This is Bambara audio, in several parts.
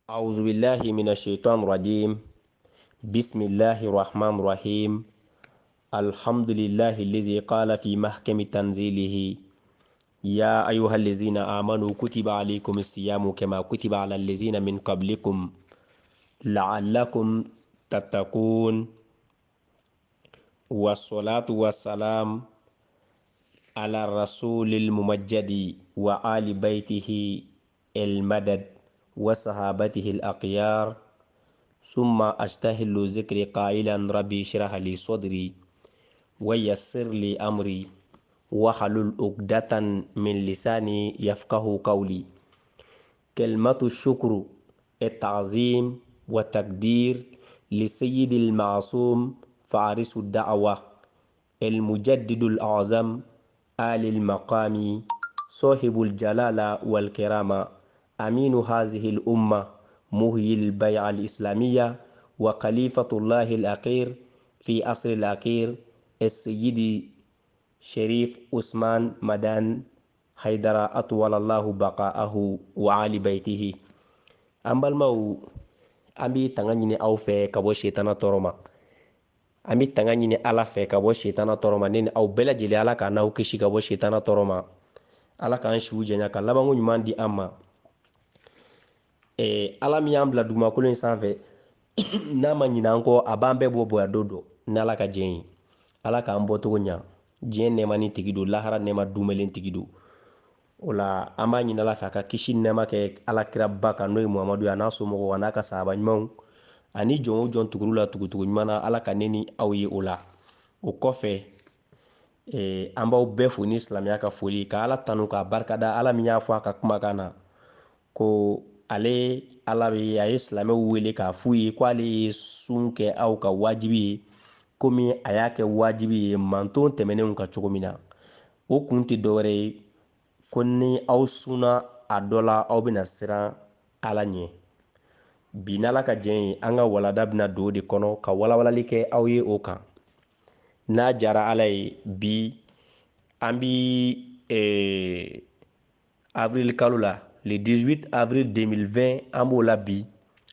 أعوذ بالله من الشيطان الرجيم. بسم الله الرحمن الرحيم. الحمد لله الذي قال في محكم تنزيله: يا أيها الذين آمنوا كتب عليكم الصيام كما كتب على الذين من قبلكم لعلكم تتقون. والصلاة والسلام على الرسول الممجد وآل بيته المدد وصحابته الأخيار. ثم أستهل ذكري قائلا: ربي اشرح لي صدري ويسر لي أمري واحلل عقدة من لساني يفقه قولي. كلمة الشكر، التعظيم والتقدير لسيد المعصوم فارس الدعوة المجدد الأعظم آل المقام صاحب الجلالة والكرامة أمين هذه الأمة مهي البيعة الإسلامية وخليفة الله الأخير في عصر الأخير السيد شريف عثمان مدان حيدر أطول الله بقاءه وآل بيته. أمبال مو أمي تغنيني أو في كبو شيطان تورما أمي تغنيني على في كبو شيطان تورما نين أو بلا جلي على كاناو كشي كبو شيطان تورما على كان شو جنيا كلابا نيمان دي أما ala min y'an bila dugumakolo in sanfɛ n'a ma ɲinɛ an kɔ a b'an bɛɛ bɔ bonya don dɔ n'ala ka diɲɛ ye. ala k'an bɔcogo ɲa, diɲɛ nɛɛma ni tigi don, lahara nɛɛma dumɛlen tigi don. o la an b'a ɲini ala fɛ a ka kisi nɛɛma kɛ alakira ba kan n'o ye muhamadu ye a n'a somɔgɔw a n'a ka sahaba ɲumanw ani jɔn o jɔn tuguru la tugutugu ɲuman na. ala ka ne ni aw ye o la. o kɔfɛ an b'aw bɛɛ fo ni silamɛya ka foli ka ala tanu k'a barikada. ala min y'a fɔ a ka kumakan na ko ale ala bɛ a ye silamɛw wele k'a f'u ye ko ale ye sun kɛ aw ka wajibi ye komi a y'a kɛ wajibi ye manton tɛmɛnenw kan cogo min na. o kun tɛ dɔwɛrɛ ye ko ni aw sunna a dɔ la aw bɛna siran ala ɲɛ. bi n'ala ka diɲɛ ye an ka walanda bɛna don o de kɔnɔ ka walawalali kɛ aw ye o kan. n'a jara ala ye bi an bi avril kalo la le 18 avril 2020 an b'o la bi.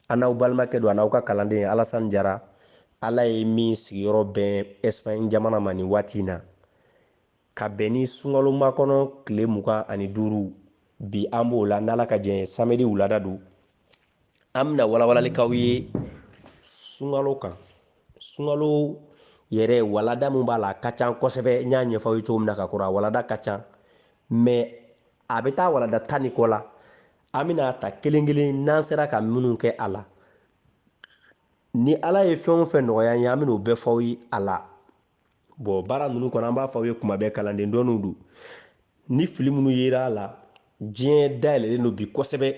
an n'aw balimakɛ don a n'aw ka kalanden Alasani Jara. ala ye min sigiyɔrɔ bɛn Espagne jamana ma nin waati in na ka bɛn ni sunkalo makɔnɔ tile 25 bi an b'o la n'ala ka diɲɛ ye samedi wulada don. an bɛna walawalali k'aw ye sunkalo kan. sunkalo yɛrɛ walada mun b'a la a ka ca kosɛbɛ. n y'a ɲɛfɔ aw ye cogo min na ka kɔrɔ a walada ka ca mais a bɛ taa walada 10 ni kɔ la. an bɛna ta kelen kelen n'an sera ka minnu kɛ a la. ni ala ye fɛn o fɛn nɔgɔya an ye an bɛna o bɛɛ fɔ aw ye a la. bon baara ninnu kɔnɔ an b'a fɔ aw ye kuma bɛɛ kalanden dɔɔninw don. ni fili minnu yera a la diɲɛ dayɛlɛlen don bi kosɛbɛ.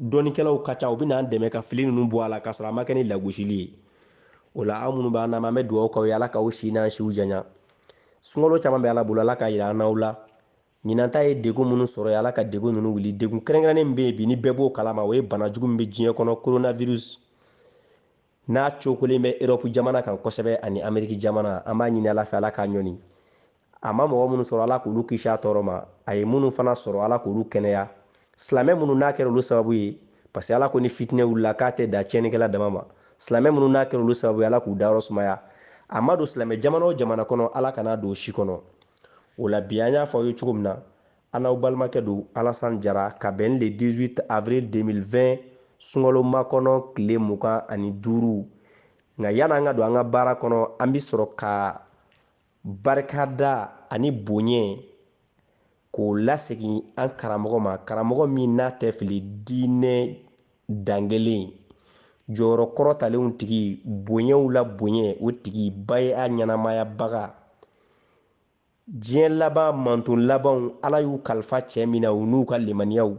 dɔnnikɛlaw ka ca u bɛna an dɛmɛ ka fili ninnu bɔ a la k'a sɔrɔ a ma kɛ ni lagosili ye. o la aw minnu b'an lamɛn an bɛ dugawu k'aw ye ala k'aw si n'an siw janya. sunkalo caman bɛ ala bolo ala ka yira an n'aw la. ɲinan ta ye degun minnu sɔrɔ ye ala ka degun ninnu wuli. degun kɛrɛnkɛrɛnnen min bɛ yen bi ni bɛɛ b'o kalama o ye banajugu min bɛ diɲɛ kɔnɔ coronavirus. n'a cokolen bɛ Europe jamana kan kosɛbɛ ani Ameriki jamana. an b'a ɲini ala fɛ ala k'a ɲɔni. a ma mɔgɔ minnu sɔrɔ ala k'olu kisi a tɔɔrɔ ma. a ye minnu fana sɔrɔ ala k'olu kɛnɛya. silamɛ minnu n'a kɛra olu sababu ye parce que ala ko ni fitinɛ wulila k'a tɛ da tiɲɛnikɛla dama ma. silamɛ minnu n'a kɛra olu sababu ye ala k'u dayɔrɔ sumaya. a ma don silamɛ jamana o jamana kɔnɔ ala kana don o si kɔnɔ. o la bi an y'a fɔ aw ye cogo min na an n'aw balimakɛ don Alasani Jara ka bɛn le 18 avril 2020 sunkalo makɔnɔ tile 25. nka yan'an ka don an ka baara kɔnɔ an bɛ sɔrɔ ka barikada ani bonya k'o lasegin an karamɔgɔ ma. karamɔgɔ min n'a tɛ fili diinɛ dangelen jɔyɔrɔ kɔrɔtalenw tigi bonyaw la bonya o tigi ba ye a ɲɛnamaya baga. diɲɛ laban manton labanw ala y'u kalifa cɛ min na u n'u ka limaniyaw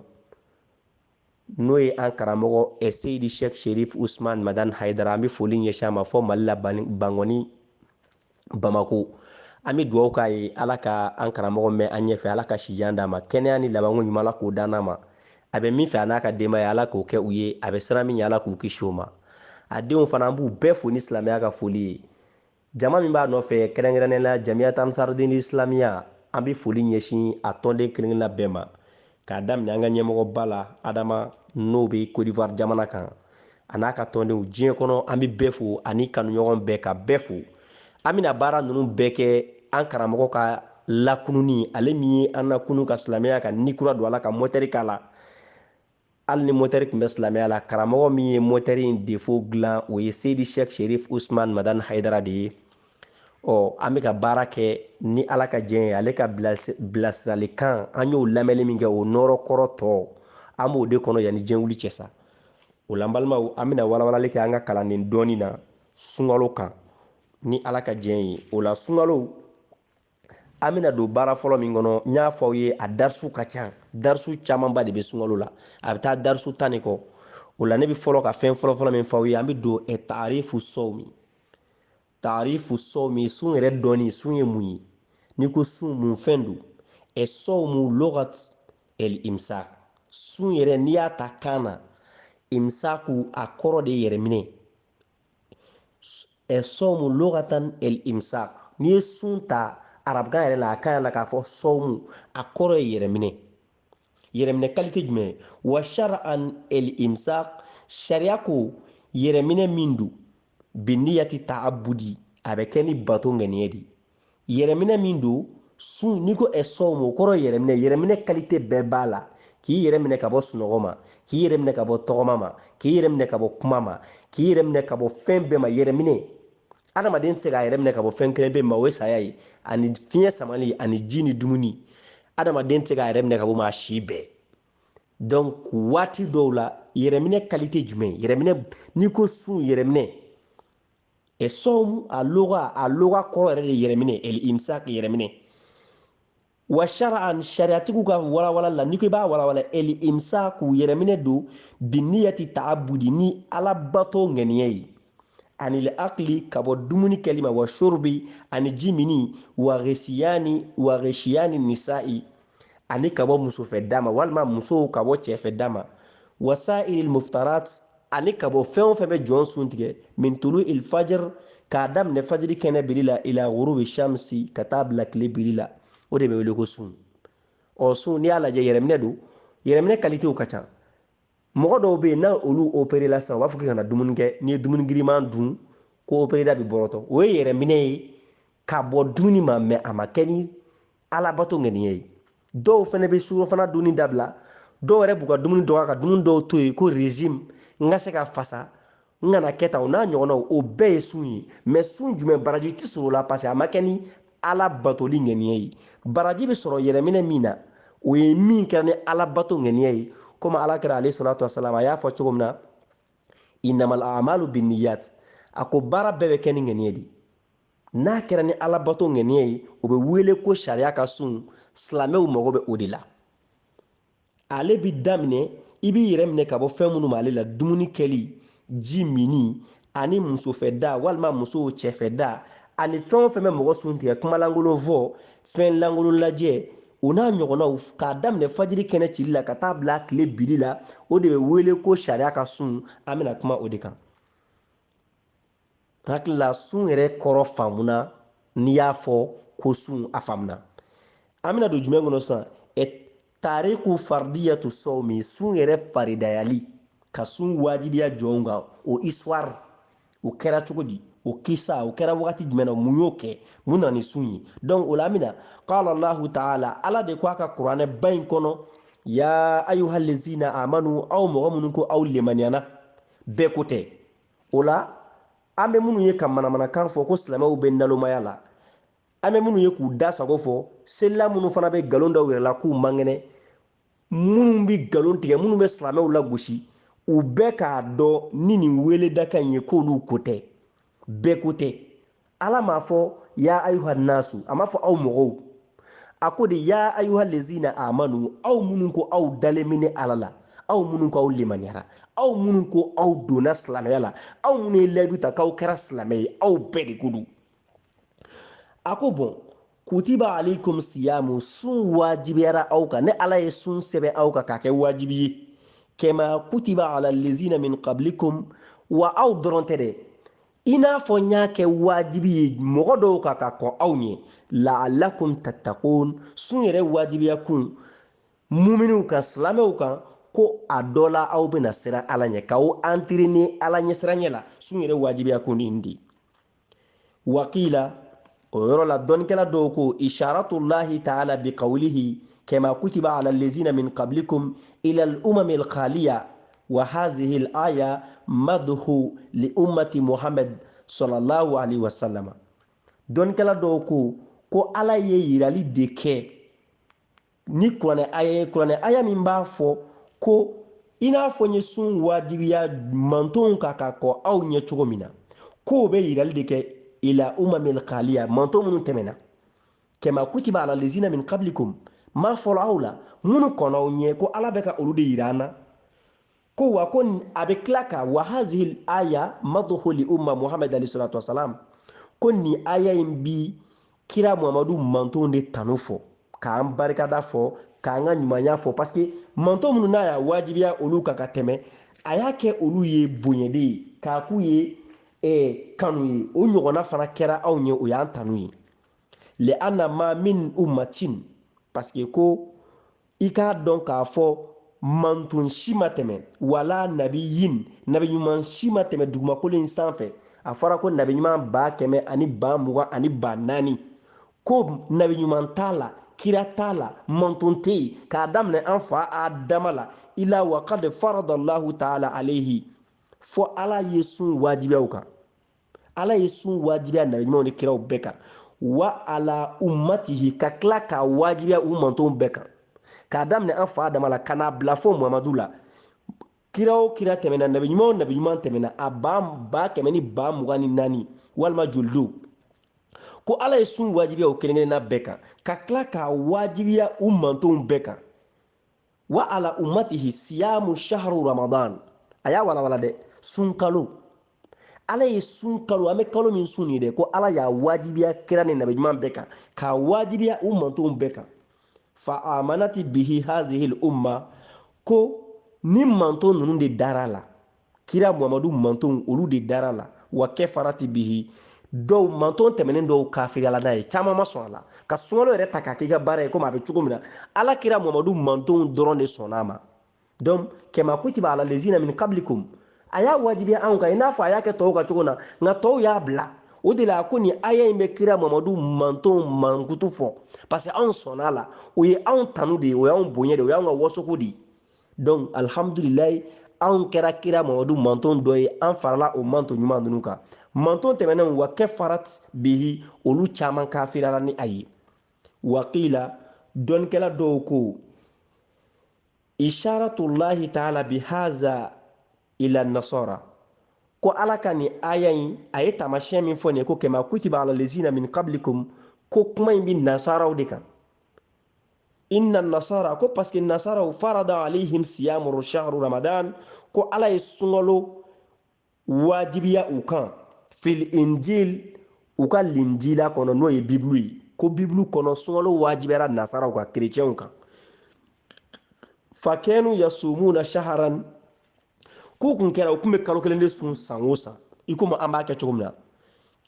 n'o ye an karamɔgɔ Seyidi Sheikh Sherif Usman Madan Haidara. an bɛ foli ɲɛsin a ma fɔ Mali la Bangɔni Bamako. an bɛ dugawu k'a ye ala ka an karamɔgɔ mɛn an ɲɛfɛ ala ka sijan d'a ma kɛnɛya ni labanko ɲuman ala k'o d'an ma. a bɛ min fɛ a n'a ka denbaya ala k'o kɛ u ye. a bɛ siran min ye ala k'u kisi o ma. a denw fana an b'u bɛɛ fo ni silamɛya ka foli ye. jama min b'a nɔfɛ kɛrɛnkɛrɛnnenya la Jamiyat Ansarudine Islamiya an bɛ foli ɲɛsin a tɔnden kelen kelenna bɛɛ ma k'a daminɛ an ka ɲɛmɔgɔba la Adama n'o bɛ Côte d'Ivoire jamana kan a n'a ka tɔndenw diɲɛ kɔnɔ an bɛ bɛɛ fo ani kanuɲɔgɔn bɛɛ ka bɛɛ fo an bɛna baara ninnu bɛɛ kɛ an karamɔgɔ ka lakununi ale min ye an lakunu ka silamɛya ka ni kura don ala ka motɛri k'a la hali ni motɛri tun bɛ silamɛya la karamɔgɔ min ye motɛri in defo dilan o ye Seydi Sheikh Sherif Usman Madani Hayidara de ye an bɛ ka baara kɛ ni ala ka jɛn ye ale ka bilasiralikan an y'o lamɛnni min kɛ o nɔrɔ kɔrɔ tɔ an b'o de kɔnɔ yanni diɲɛ wuli cɛ sa o la n balimaw an bɛna walawalali kɛ an ka kalanden dɔɔnin na sunkalo kan ni ala ka jɛn ye o la sunkalo an bɛna don baara fɔlɔ min kɔnɔ n y'a fɔ aw ye a darisu ka ca darisu camanba de bɛ sunkalo la a bɛ taa darisu 10 de kɔ o la ne bɛ fɔlɔ ka fɛn fɔlɔ min fɔ aw ye an bɛ don taarifu sɔwmi taarifu sɔwmi sun yɛrɛ dɔnni sun ye mun ye n'i ko sun mun fɛn don sɔwmu lɔgati imsak sun yɛrɛ n'i y'a ta kan na imsaku a kɔrɔ de yɛrɛ minɛ sɔwmu lɔgatan imsak n'i ye sun ta arabukan yɛrɛ la a kan la k'a fɔ sɔwmu a kɔrɔ ye yɛrɛminɛ yɛrɛminɛ kalite jumɛn wa shar'an imsak sariya ko yɛrɛminɛ min don biniyati ta'abbudi a bɛ kɛ ni bato ŋaniya de yɛrɛminɛ min don sun n'i ko sɔwmu o kɔrɔ yɛrɛminɛ yɛrɛminɛ kalite bɛɛ b'a la k'i yɛrɛ minɛ ka bɔ sunɔgɔ ma k'i yɛrɛ minɛ ka bɔ tɔgɔma ma k'i yɛrɛ minɛ ka bɔ kuma ma k'i yɛrɛ minɛ ka bɔ fɛn bɛɛ ma yɛrɛminɛ adamaden tɛ se k'a yɛrɛ minɛ ka bɔ fɛn kelen bɛɛ ma o ye saya ye ani fiɲɛ samali ani ji ni dumuni adamaden tɛ se k'a yɛrɛ minɛ ka bɔ maa si bɛɛ donc waati dɔw la yɛrɛminɛ kalite jumɛn yɛrɛminɛ n'i ko sun yɛrɛminɛ sɔwmu a loga kɔrɔ yɛrɛ de yɛrɛminɛ imsak yɛrɛminɛ wa shar'an sariatigiw ka walawala la n'i ko i b'a walawala imsaku yɛrɛminɛ don biniyati ta'abbudi ni alabato ŋaniya ye ani akili ka bɔ dumuni kɛli ma wa shurbi ani ji mini wa gheshiyani nisa'i ani ka bɔ musofɛ da ma walima musow ka bɔ cɛfɛ da ma wa sa'iril muftarat ani ka bɔ fɛn o fɛn bɛ jɔn sun tigɛ min tulu il fajr k'a daminɛ fajiri kɛnɛ biri la ila ghurubi shamsi ka taa bila tile biri la o de bɛ wele ko sun sun n'i y'a lajɛ yɛrɛminɛ don yɛrɛminɛ kalitew ka ca mɔgɔ dɔw bɛ yen n'a olu opéré la sisan u b'a fɔ k'i kana dumuni kɛ n'i ye dumuni giriman dun ko opéré da bɛ bɔrɔtɔ o ye yɛrɛminɛ ye ka bɔ dumuni ma mɛ a ma kɛ ni alabato ŋaniya ye dɔw fana bɛ surɔfana dunni dabila dɔw yɛrɛ b'u ka dumuni dɔgɔya ka dumuni dɔw to yen ko régime n ka se ka fasa n kana kɛ tan o n'a ɲɔgɔnnaw o bɛɛ ye sun ye mɛ sun jumɛn baraji tɛ sɔrɔ o la parce que a ma kɛ ni alabatoli ŋaniya ye baraji bɛ sɔrɔ yɛrɛminɛ min na o ye min kɛra ni alabato ŋaniya ye komi alakira alayhi salatu wasalam a y'a fɔ cogo min na innamal a'malu binniyat a ko baara bɛɛ bɛ kɛ ni ŋaniya de n'a kɛra ni alabato ŋaniya ye o bɛ wele ko sariya ka sun silamɛw mago bɛ o de la ale bi daminɛ i b'i yɛrɛ minɛ ka bɔ fɛn minnu ma ale la dumuni kɛli ji mini ani musofɛ da walima musow cɛfɛ da ani fɛn o fɛn bɛ mɔgɔ sun tigɛ kumalankolon fɔ fɛn lankolon lajɛ o n'a ɲɔgɔnnaw k'a daminɛ fajiri kɛnɛ cili la ka taa bila tile biri la o de bɛ wele ko sariya ka sun an bɛna kuma o de kan hakili la sun yɛrɛ kɔrɔ faamuna n'i y'a fɔ ko sun a faamuna an bɛna don jumɛn kɔnɔ sisan tariku fardiyatu sawmi sun yɛrɛ faridayali ka sun wajibiya jɔnw kan o histoire o kɛra cogo di o kisa o kɛra wagati jumɛn na mun y'o kɛ mun na ni sun ye donc o la an bɛna qala Allahu ta'ala ala de ko a ka kuranɛ ba in kɔnɔ ya ayyuhallazina amanu aw mɔgɔ minnu ko aw lemaniyana bɛɛ ko tɛ o la an bɛ minnu ye ka manamanakan fɔ ko silamɛw bɛ nalomaya la an bɛ minnu ye k'u da sago fɔ selila minnu fana bɛ nkalon dɔw yɛrɛ la k'u man kɛnɛ minnu bɛ nkalon tigɛ minnu bɛ silamɛw lagosi u bɛɛ k'a dɔn ni nin weleda kan in ye k'olu ko tɛ bɛɛ ko tɛ ala m'a fɔ ya ayuha nasu a m'a fɔ aw mɔgɔw a ko de ya ayuha lezina amanu aw minnu ko aw dalen bɛ ni ala la aw minnu ko aw limaniyara aw minnu ko aw donna silamɛya la aw minnu ye layidu ta k'aw kɛra silamɛ ye aw bɛɛ de ko don a ko bɔn kutiba alaykum siyamu sun wajibiyara aw kan ne ala ye sun sɛbɛn aw kan k'a kɛ wajibi ye kɛma kutiba ala lezina min qablikum wa aw dɔrɔn tɛ dɛ i n'a fɔ n y'a kɛ wajibi ye mɔgɔ dɔw ka kɔn aw ɲɛ la'allakum tattaqun sun yɛrɛ wajibiya kun muminiw kan silamɛw kan ko a dɔ la aw bɛna siran ala ɲɛ k'aw entraîner ala ɲɛ siranɲɛ la sun yɛrɛ wajibiya ko nin de wakila o yɔrɔ la dɔnnikɛla dɔw ko isharatullahi ta'ala bi qawlihi kama kutiba ala allazina min qablikum ila al-umami al-khaliya wa hadhihi al-aya madhu li ummati muhammad sallallahu alaihi wasallam dɔnnikɛla dɔw ko ala ye yirali de kɛ ni kuranɛ aya min b'a fɔ ko i n'a fɔ n ye sun wajibiya mantonw ka kɔ aw ɲɛ cogo min na k'o bɛ yirali de kɛ ila umamil khaliya manton minnu tɛmɛna kama kutiba ala lezina min qablikum ma fɔlɔ aw la minnu kɔnɔ aw ɲɛ ko ala bɛ ka olu de yira an na ko wa ko a bɛ tila ka wa hazihil aya madhu li umma muhammad alayhi salatu wasalam ko nin aya in bi kira muhammadu mantonw de tanu fɔ k'an barikada fɔ k'an ka ɲumanya fɔ parce que manton minnu n'a y'a wajibiya olu kan ka tɛmɛ a y'a kɛ olu ye bonyɛden ye k'a k'u ye kanu ye o ɲɔgɔnna fana kɛra anw ye o y'an tanu ye le anna ma min ummatin parce que ko i k'a dɔn k'a fɔ mantun si ma tɛmɛ wala nabiyin nabi ɲuman si ma tɛmɛ dugumakolo in sanfɛ a fɔra ko nabi ɲuman 100 ani 20 ani 40 ko nabi ɲuman t'a la kira t'a la mantun tɛ yen k'a daminɛ an fa adama la ila wa qad faradallahu ta'ala alayhi fɔ ala ye sun wajibiyaw kan ala ye sun wajibiya nabi ɲumanw ni kiraw bɛɛ kan wa ala ummatihi ka tila ka wajibiya u mantonw bɛɛ kan k'a daminɛ an fa adama la ka n'a bila fɔ muhamadu la kira o kira tɛmɛna nabi ɲuman tɛmɛna a 100,024 walima jolido ko ala ye sun wajibiya o kelen-kelenna bɛɛ kan ka tila ka wajibiya u mantonw bɛɛ kan wa ala ummatihi siyamu shahru ramadan a y'a walawala dɛ sun kalo ala ye sun kalo an bɛ kalo min sun ye dɛ ko ala y'a wajibiya kira ni nabi ɲuman bɛɛ kan ka wajibiya u mantonw bɛɛ kan fa amanati bihi hazihi umma ko ni manton ninnu de dara la kira muhamadu mantonw olu de dara la wa kafarati bihi dɔw manton tɛmɛnen dɔw kafiriyala n'a ye caman ma sɔn a la ka sunkalo yɛrɛ ta k'a k'i ka baara ye komi a bɛ cogo min na ala kira muhamadu mantonw dɔrɔn de sɔnna a ma donc kama kutiba ala lezina min qablikum a y'a wajibiya anw kan i n'a fɔ a y'a kɛ tɔw ka cogo na nka tɔw y'a bila o de la ko nin aya in bɛ kira muhamadu mantonw mankutu fɔ parce que anw sɔnna a la o ye anw tanu de ye o y'anw bonya de ye o y'anw ka wasogo de ye donc alhamdulilayi anw kɛra kira muhamadu manton dɔ ye an farala o manton ɲuman ninnu kan manton tɛmɛnen wa kafarat bihi olu caman kafirala ni a ye waqila dɔnnikɛla dɔw ko isharatullahi ta'ala bihaza ila nasara ko ala ka nin aya in a ye taamasiyɛn min fɔ nin ye ko kama kutiba ala lezina min qablikum ko kuma in bi nasaraw de kan inna nasara ko parce que nasaraw farada alayhim siyamu shahru ramadan ko ala ye sunkalo wajibiya u kan fil injil u ka linjila kɔnɔ n'o ye bibulu ye ko bibulu kɔnɔ sunkalo wajibiyara nasaraw ka kerecɛnw kan fakɛnu yasumuna shaharan k'u kun kɛra u kun bɛ kalo kelen de sun san o san i komi an b'a kɛ cogo min na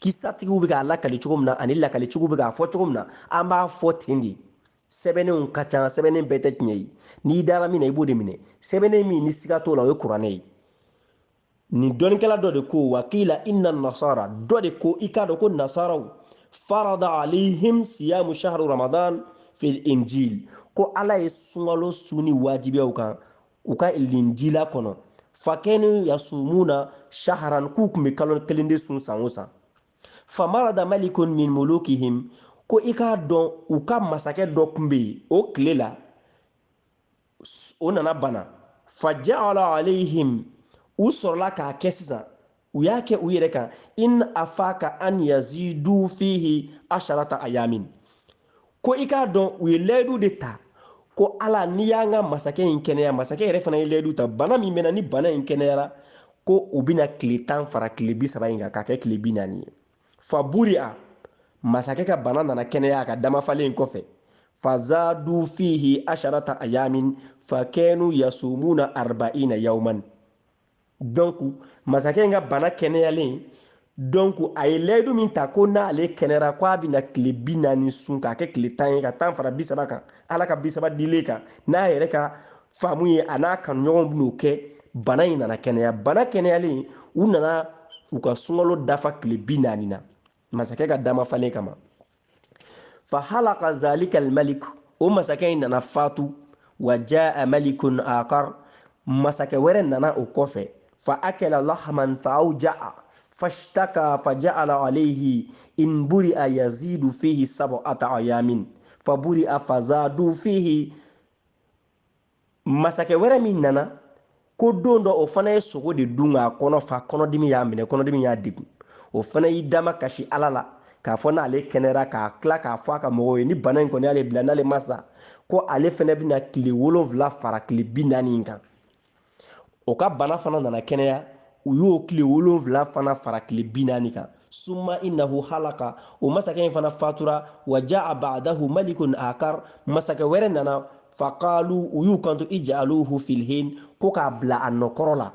kisatigiw bɛ k'a lakali cogo min na ani lakalicogo bɛ k'a fɔ cogo min na an b'a fɔ ten de sɛbɛnnenw ka ca sɛbɛnnen bɛɛ tɛ tiɲɛ ye n'i dara min na i b'o de minɛ sɛbɛnnen min ni siga t'o la o ye kuranɛ ye nin dɔnnikɛla dɔ de ko wa kila inna nasara dɔ de ko i k'a dɔn ko nasaraw farada alayhim siyamu shahru ramadan fil injil ko ala ye sunkalo sunni wajibiyaw kan u ka linjila kɔnɔ fakɛni yasumuna shaharan k'u kun bɛ kalo kelen de sun san o san famarada malikun min mulukihim ko i k'a dɔn u ka masakɛ dɔ kun bɛ yen o tile la o nana bana faja'ala alayhim u sɔrɔla k'a kɛ sisan u y'a kɛ u yɛrɛ kan in afaka an yazidu fihi asharata ayamin ko i k'a dɔn u ye layidu de ta ko ala n'i y'an ka masakɛ in kɛnɛya masakɛ yɛrɛ fana ye layidu ta bana min bɛna ni bana in kɛnɛyara ko u bɛna tile 10 fara tile 30 in kan k'a kɛ tile 40 ye fa buri'a masakɛ ka bana nana kɛnɛya a ka damafalen kɔfɛ fazadu fihi asharata ayamin fakɛnu yasumuna arba'ina yawman donc masakɛ in ka bana kɛnɛyalen donc a ye layidu min ta ko n'ale kɛnɛra ko a bɛna tile 40 sun k'a kɛ tile 10 ye ka 10 fara 30 kan ala ka 30 dilen kan n'a yɛrɛ ka faamu ye a n'a kanuɲɔgɔnw bɛn'o kɛ bana in nana kɛnɛya bana kɛnɛyalen u nana u ka sunkalo dafa tile 40 na masakɛ ka dama falen kama fa halaka zalika almalik o masakɛ in nana fatu wa jaa malikun akar masakɛ wɛrɛ nana o kɔfɛ fa akala lahman fa awja'a fashtaka faja'ala alayhi in buri'a yazidu fihi sab'ata ayamin fa buri'a fazadu fihi masakɛ wɛrɛ min nana ko don dɔ o fana ye sogo de dun k'a kɔnɔ fa kɔnɔdimi y'a minɛ kɔnɔdimi y'a degun o fana y'i dama kasi ala la k'a fɔ n'ale kɛnɛra k'a tila k'a fɔ a ka mɔgɔw ye ni bana in kɔni y'ale bila n'ale ma sa ko ale fana bɛna tile 7 fara tile 40 in kan o ka bana fana nana kɛnɛya u y'o tile 7 fana fara tile 40 kan summa innahu halaka o masakɛ in fana fatura wa ja'a ba'dahu malikun akar masakɛ wɛrɛ nana faqalu u y'u kanto ij'aluhu fil hin ko k'a bila a nɔkɔrɔ la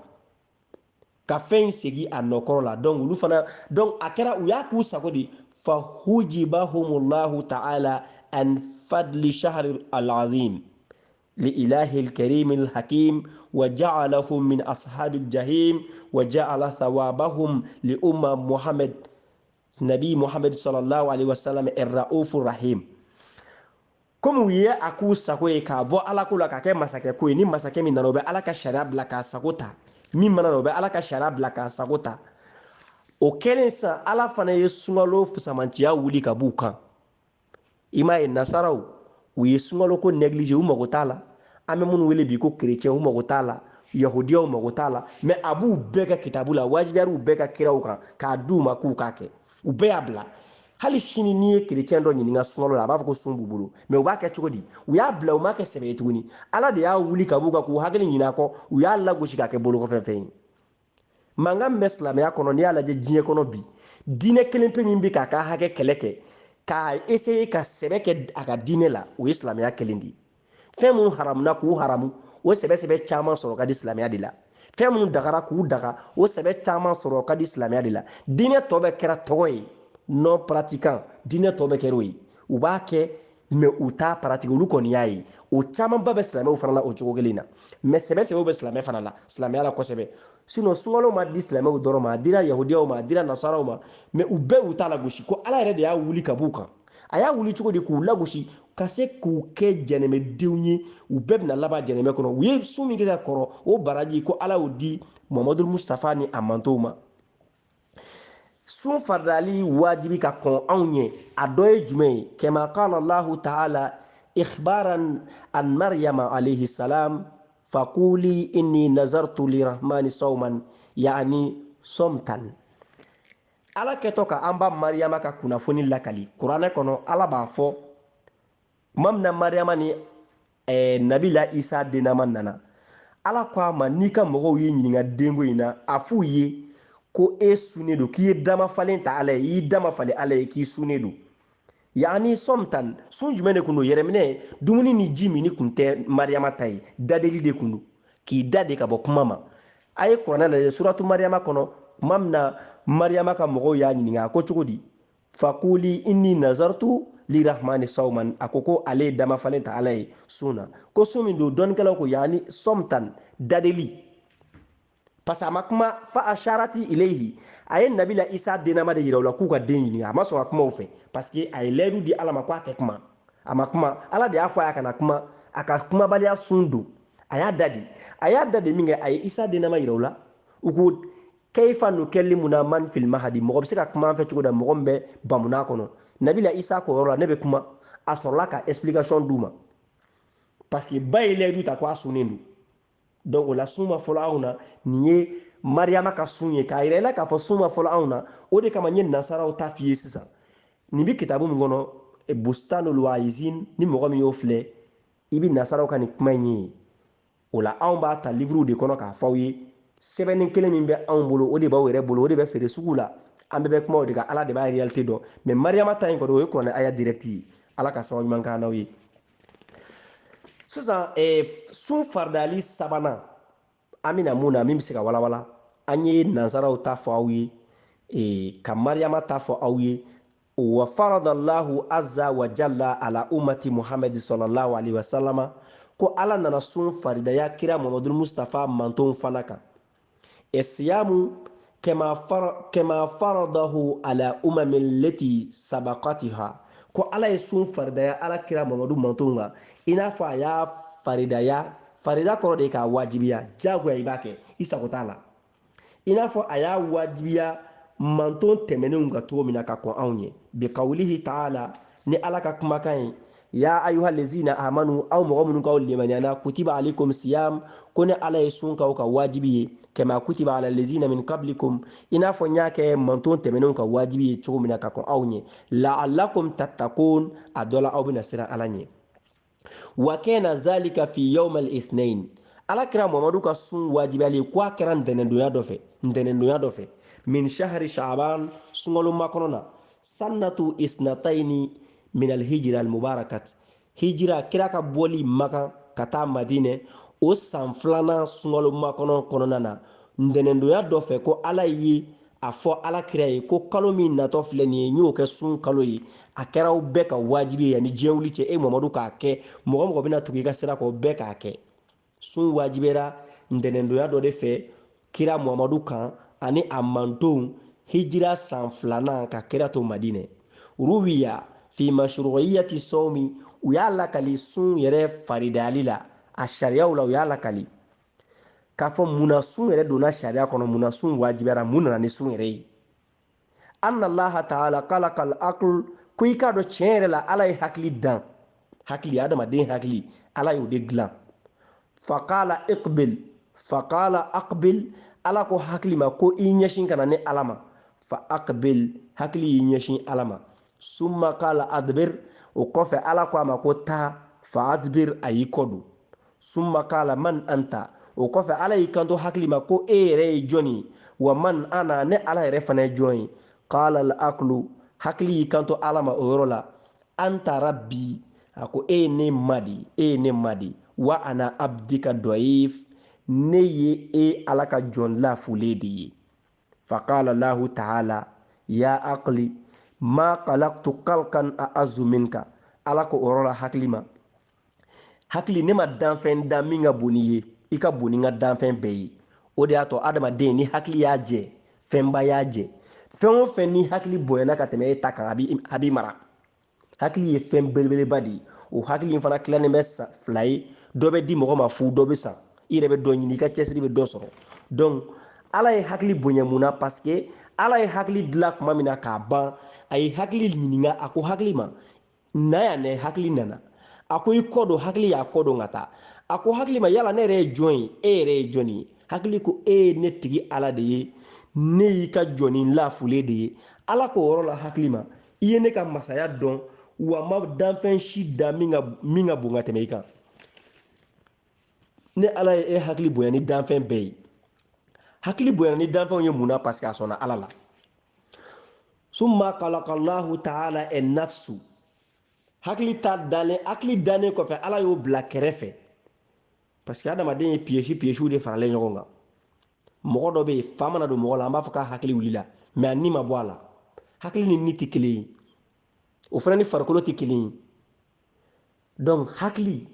ka fɛn segi a nɔkɔrɔ la donc olu fana donc a kɛra u y'a k'u sago de fa hujibahumullahu ta'ala an fadli shahri al-azim لإله الكريم الحكيم وجعلهم من أصحاب الجحيم وجعل ثوابهم لأمة محمد نبي محمد صلى الله عليه وسلم الرؤوف الرحيم comme u ye a k'u sago ye k'a bɔ ala ko la k'a kɛ masakɛ ko ye ni masakɛ min nana o bɛ ala ka sariya bila k'a sago ta min mana na o bɛ ala ka sariya bila k'a sago ta o kɛlen sisan ala fana ye sunkalo fusamanciya wuli ka b'u kan i m'a ye nasaraw u ye sunkalo ko négligé u mago t'a la an bɛ minnu wele bi ko chrétien u mago t'a la yahudiyaw mago t'a la mais a b'u bɛɛ ka kitabu la wajibiyar'u bɛɛ ka kiraw kan k'a d'u ma k'u k'a kɛ u bɛɛ y'a bila hali sini n'i ye chrétien dɔ ɲininka sunkalo la a b'a fɔ ko sun b'u bolo mais u b'a kɛ cogo di u y'a bila u m'a kɛ sɛbɛ ye tuguni ala de y'a wuli ka b'u kan k'u hakili ɲinɛ a kɔ u y'a lagosi k'a kɛ bolokɔfɛfɛn ye mankan min bɛ silamɛya kɔnɔ n'i y'a lajɛ diɲɛ kɔnɔ bi diinɛ kelen pe min bɛ k'a ka hakɛ kɛlɛ kɛ k'a essayer ka sɛbɛ kɛ a ka diinɛ la o ye silamɛya kelen de ye fɛn minnu haramuna k'u haramu o sɛbɛ caman sɔrɔ ka di silamɛya de la fɛn minnu dagara k'u daga o sɛbɛ caman sɔrɔ ka di silamɛya de la diinɛ tɔ bɛɛ kɛra tɔgɔ ye non pratiquant diinɛ tɔ bɛɛ kɛra o ye u b'a kɛ mais u t'a pratique olu kɔni y'a ye o camanba bɛ silamɛw fana la o cogo kelen na mais sɛbɛw bɛ silamɛ fana la silamɛya la kosɛbɛ sinon sunkalo ma di silamɛw dɔrɔn ma a dira yahudiyaw ma a dira nasaraw ma mais u bɛɛ u t'a lagosi ko ala yɛrɛ de y'a wuli ka b'u kan a y'a wuli cogo di k'u lagosi ka se k'u kɛ jɛnɛmɛdenw ye u bɛɛ bɛna laban jɛnɛmɛ kɔnɔ u ye sun min kɛ ka kɔrɔ o baraji ko ala y'o di muhamadu mustafa ni a mantow ma sun faridali wajibi ka kɔn anw ye a dɔ ye jumɛn ye kama qala allahu ta'ala ikhbaran an maryama alayhi salam faquli inni nazartu lirahmani sawman yani somtan ala kɛtɔ ka an ba mariyama ka kunnafoni lakali kuranɛ kɔnɔ ala b'a fɔ tuma min na mariyama ni nabila isa dennama nana ala ko a ma n'i ka mɔgɔw ye ɲininka denko in na a f'u ye ko e sunnen don k'i ye damafalen ta ala ye i y'i damafalen ala ye k'i sunnen don yaani somtan sun jumɛn de kun don yɛrɛminɛ dumuni ni ji min kun tɛ mariyama ta ye dadeli de kun don k'i da de ka bɔ kuma ma a ye kuranɛ lajɛ suratu mariyama kɔnɔ tuma min na mariyama ka mɔgɔw y'a ɲininka a ko cogo di fakuli inni nazartu lirahmani sawman a ko ale ye damafalen ta ala ye sun na ko sun min don dɔnnikɛlaw ko yaani somtan dadeli parce que a ma kuma fa asharati ilayhi a ye nabila isa dennama de yira u la k'u ka den ɲininka a ma sɔn ka kuma u fɛ parce que a ye layidu di ala ma k'a tɛ kuma a ma kuma ala de y'a fɔ a ye a kana kuma a ka kumabaliya sun don a y'a da de min kɛ a ye isa dennama yira u la u ko kayfa nukallimuna man fil mahadi mɔgɔ bɛ se ka kuma an fɛ cogo da mɔgɔ min bɛ bamuna kɔnɔ nabila isa ko yɔrɔ la ne bɛ kuma a sɔrɔla ka explication d'u ma parce que ba ye layidu ta ko a sunnen don donc o la sun ma fɔlɔ anw na nin ye mariyama ka sun ye k'a yira i la k'a fɔ sun ma fɔlɔ anw na o de kama n ye nasaraw ta f'i ye sisan nin bɛ kitabu min kɔnɔ bustanul waizin ni mɔgɔ min y'o filɛ i bɛ nasaraw ka nin kuma in ye o la anw b'a ta livre de kɔnɔ k'a f'aw ye sɛbɛnni kelen min bɛ anw bolo o de b'aw yɛrɛ bolo o de bɛ feere sugu la an bɛɛ bɛ kuma o de kan ala de b'a réalité dɔn mais mariyama ta in kɔni o ye kuranɛ aya direct ye ala ka sababu ɲuman k'an n'aw ye sisan sun faridali sabanan an bɛna mun na min bɛ se ka walawala an ye nansaraw ta fɔ aw ye ka Maryama ta fɔ aw ye wa faradallahu azza wa jalla ala ummati Muhammad sallallahu alaihi wasallam ko ala nana sun faridaya kira Muhammadu Mustafa mantonw fana kan siyamu kama faradahu ala umamin lati sabaqatiha ko ala ye sun faridaya ala kira Muhammadu mantonw kan i n'a fɔ a y'a farida kɔrɔ de k'a wajibiya jagoya i b'a kɛ i sago t'a la i n'a fɔ a y'a wajibiya manton tɛmɛnenw ka cogo min na ka kɔn anw ye bi qawlihi ta'ala ni ala ka kumakan ye ya ayuha lezina amanu aw mɔgɔ minnu k'aw limaniyana kutiba alaikum siyam ko ni ala ye sun k'aw ka wajibi ye kama kutiba ala lezina min qablikum i n'a fɔ n y'a kɛ manton tɛmɛnenw ka wajibi ye cogo min na ka kɔn aw ye la'allakum tattaqun a dɔ la aw bɛna siran ala ɲɛ wa kana zalika fi yawm al-ithnain ala kira Muhammadu ka sun wajibiyali ko a kɛra ntɛnɛndonya dɔ fɛ min shahri sha'ban sunkalo makɔnɔ na sannatu isnatayni min al-hijra al-mubarakat hijira kira ka bɔli Maka ka taa Madinɛ o san filanan sunkalo makɔnɔ kɔnɔna na ntɛnɛndonya dɔ fɛ ko ala ye a fɔ ala kira ye ko kalo min natɔ filɛ nin ye n y'o kɛ sun kalo ye a kɛra aw bɛɛ ka wajibi ye yanni diɲɛ wuli cɛ e Muhammadu k'a kɛ mɔgɔ mɔgɔ bɛna tugu i ka sira kan o bɛɛ k'a kɛ sun wajibera ntɛnɛndonya dɔ de fɛ kira Muhammadu kan ani a mantonw hijira san filanan ka kira to Madinɛ ruwiya fi mashru'iyyati sawmi u y'a lakali sun yɛrɛ faridayali la a sariyaw la u y'a lakali k'a fɔ munna sun yɛrɛ donna sariya kɔnɔ munna sun wajibera mun nana ni sun yɛrɛ ye anna allaha ta'ala khalaqal aql ko i k'a dɔn tiɲɛ yɛrɛ la ala ye hakili dan hakili adamaden hakili ala y'o de dilan faqala aqbil ala ko hakili ma ko i ɲɛsin kana ni ala ma fa aqbil hakili y'i ɲɛsin ala ma summa qala adbir o kɔfɛ ala ko a ma ko taa fa adbir a y'i kɔdon summa qala man anta o kɔfɛ ala y'i kanto hakili ma ko e yɛrɛ ye jɔn ye wa man ana ne ala yɛrɛ fana ye jɔn ye qala al aqlu hakili y'i kanto ala ma o yɔrɔ la anta rabbi a ko e ye ne madi wa ana abdika da'if ne ye e ala ka jɔn lafulen de ye faqala lahu ta'ala ya aqli ma qalaqtu khalqan a'azzu minka ala ko o yɔrɔ la hakili ne ma danfɛn da min ka bon ni ye i ka bon ni n ka danfɛn bɛɛ ye o de y'a to adamaden ni hakili y'a jɛ fɛnba y'a jɛ fɛn o fɛn ni hakili bonyana ka tɛmɛ e ta kan a b'i mara hakili ye fɛn belebeleba de ye o hakili in fana tilannen bɛ fila ye dɔ bɛ di mɔgɔ ma fu dɔ bɛ san i yɛrɛ bɛ dɔ ɲini i ka cɛsiri bɛ dɔ sɔrɔ donc ala ye hakili bonya mun na parce que ala ye hakili dilan tuma min na k'a ban a ye hakili ɲininka a ko hakili ma na yan dɛ hakili nana a ko i kɔ don hakili y'a kɔ don ka taa a ko hakili ma yala ne yɛrɛ ye jɔn ye e yɛrɛ ye jɔn ye hakili ko e ye ne tigi ala de ye ne y'i ka jɔnni lafulen de ye ala k'o yɔrɔ la hakili ma i ye ne ka masaya dɔn wa ma danfɛn si da min ka bon ka tɛmɛ i kan ne ala ye e hakili bonya ni danfɛn bɛɛ ye hakili bonya ni danfɛnw ye mun na parce que a sɔnna ala la summa khalaqallahu ta'ala an-nafsu hakili dannen kɔfɛ ala y'o bila kɛrɛfɛ parce que adamaden ye pièges de faralen ɲɔgɔn kan mɔgɔ dɔ bɛ yen fa mana don mɔgɔ la an b'a fɔ k'a hakili wulila mais a ni ma bɔ a la hakili ni tɛ kelen ye o fana ni farikolo tɛ kelen ye donc hakili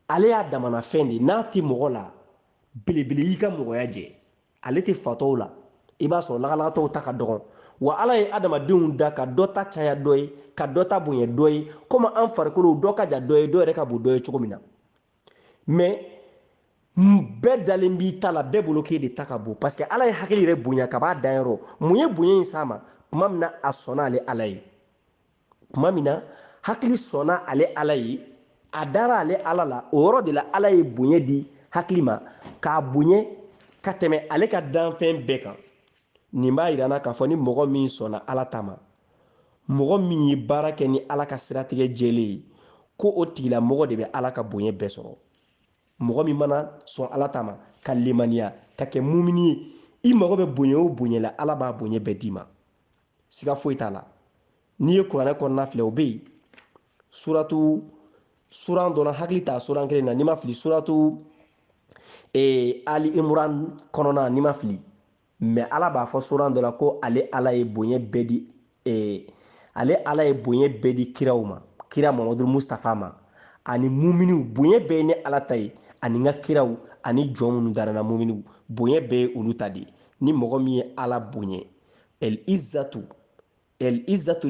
ale y'a damana fɛn de n'a tɛ mɔgɔ la belebele y'i ka mɔgɔya jɛ ale tɛ fatɔw la i b'a sɔrɔ lagalagatɔw ta ka dɔgɔn wa ala ye adamadenw da ka dɔ ta caya dɔ ye ka dɔ ta bonya dɔ ye komi an farikolo dɔ ka jan dɔ ye dɔ yɛrɛ ka bon dɔ ye cogo min na mais bɛɛ dalen b'i ta la bɛɛ bolo k'e de ta ka bon parce que ala ye hakili yɛrɛ bonya ka b'a danyɔrɔ mun ye bonya in s'a ma tuma min na a sɔnna ale ala ye tuma min na hakili sɔnna ale ala ye a dara ale ala la o yɔrɔ de la ala ye bonya di hakili ma k'a bonya ka tɛmɛ ale ka danfɛn bɛɛ kan nin b'a yira na k'a fɔ ni mɔgɔ min sɔnna ala ta ma mɔgɔ min ye baara kɛ ni ala ka siratigɛ jɛlen ye ko o tigilamɔgɔ de bɛ ala ka bonya bɛɛ sɔrɔ mɔgɔ min mana sɔn ala ta ma ka limaniya ka kɛ mumini ye i mago bɛ bonya o bonya la ala b'a bonya bɛɛ d'i ma siga foyi t'a la n'i ye kuranɛ kɔnɔna filɛ o bɛ yen suran dɔ la hakili t'a suran kelen na n'i ma fili suratu ali imran kɔnɔna n'i ma fili mais ala b'a fɔ suran dɔ la ko ale ala ye bonya bɛɛ di ale ala ye bonya bɛɛ di kiraw ma, kira Mamadu Mustafa ma ani muminiw. Bonya bɛɛ ye ne ala ta ye ani n ka kiraw ani jɔn minnu darana muminiw. Bonya bɛɛ ye olu ta de ye. Ni mɔgɔ min ye ala bonya, el izzatu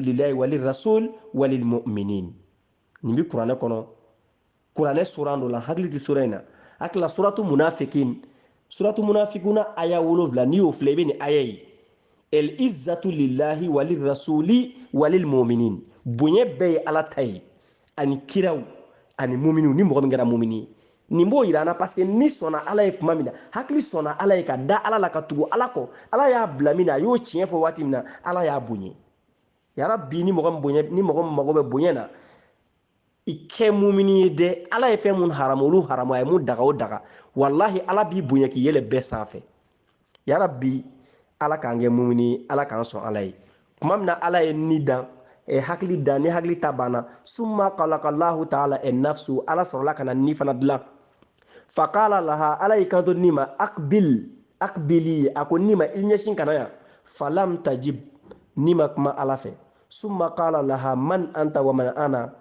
lillahi wali rasul walil mu'minin. Nin bɛ kuranɛ kɔnɔ, kuranɛ suran dɔ la, hakili tɛ sura in na. Hakila suratu munafikin, suratu munafikuna aya 7 n'i y'o filɛ i bɛ nin aya ye. El izzatu lillahi walil rasuli walil mu'minin. Bonya bɛɛ ye ala ta ye ani kiraw ani muminiw. Ni mɔgɔ min kɛra mumini ye, nin b'o yira an na parce que ni sɔnna ala ye tuma min na, hakili sɔnna ala ye ka da ala la ka tugu ala kɔ, ala y'a bila min na a y'o tiɲɛ fɔ waati min na ala y'a bonya. Yarabi ni mɔgɔ min mago bɛ bonya na, i kɛ mumini ye dɛ. Ala ye fɛn mun haramu olu haramu, a ye mun daga o daga. Wallahi ala b'i bonya k'i yɛlɛ bɛɛ sanfɛ. Yarabi ala k'an kɛ mumini, ala k'an sɔn ala ye. Tuma min na ala ye ni dan, hakili dan, ni hakili ta banna, summa khalaqallahu ta'ala nafsu, ala sɔrɔla ka na ni fana dilan. Faqala laha, ala y'i kanto ni ma, akbili, a ko ni ma i ɲɛsin kana yan. Falam tajib, ni ma kuma ala fɛ. Summa qala laha man anta wa man ana,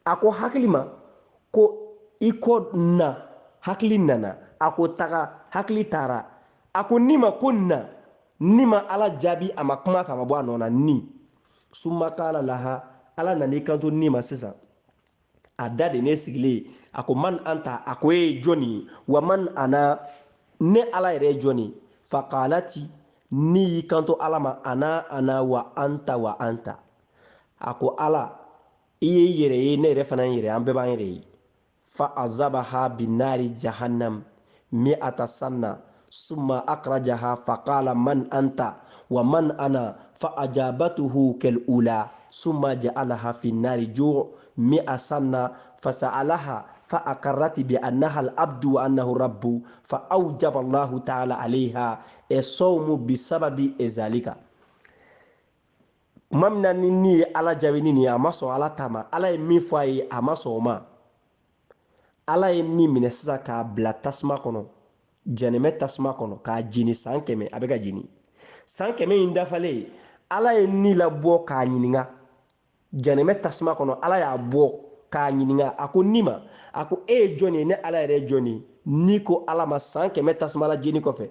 a ko hakili ma ko i ko na, hakili nana. A ko taga, hakili taara. A ko ni ma ko na, ni ma ala jaabi, a ma kuma fɛ, a ma bɔ a nɔ na ni. Summa qala laha, ala nan'i kanto ni ma sisan. A da de ne sigilen, a ko man anta, a ko e ye jɔnni, wa man ana, ne ala yɛrɛ ye jɔnni. Faqalati, ni y'i kanto ala ma, ana wa anta. A ko ala, i ye i yɛrɛ ye, ne yɛrɛ fana ye yɛrɛ, an bɛɛ b'an yɛrɛ ye. Fa azabaha binari jahannam mi'ata sanna summa akrajaha faqala man anta wa man ana fa ajabatuhu kal ula summa ja'alaha fi nari ju' mi'a sanna fasa'alaha fa akarrati bi annaha al abdu wa annahu rabbu fa awjaba Allahu ta'ala alayha sawmu bi sababi zalika. Kuma min na ni ye ala jaabi ni a ma sɔn ala ta ma, ala ye min fɔ a ye a ma sɔn o ma, ala ye ni minɛ sisan k'a bila tasuma kɔnɔ, janɛmɛ tasuma kɔnɔ k'a jeni san 100, a bɛ ka jeni. San 100 in dafalen, ala ye ni labɔ k'a ɲininka janɛmɛ tasuma kɔnɔ. Ala y'a bɔ k'a ɲininka, a ko ni ma, a ko e ye jɔn ye, ne ala yɛrɛ ye jɔn ye? Ni ko ala ma san 100 tasuma la jeni kɔfɛ,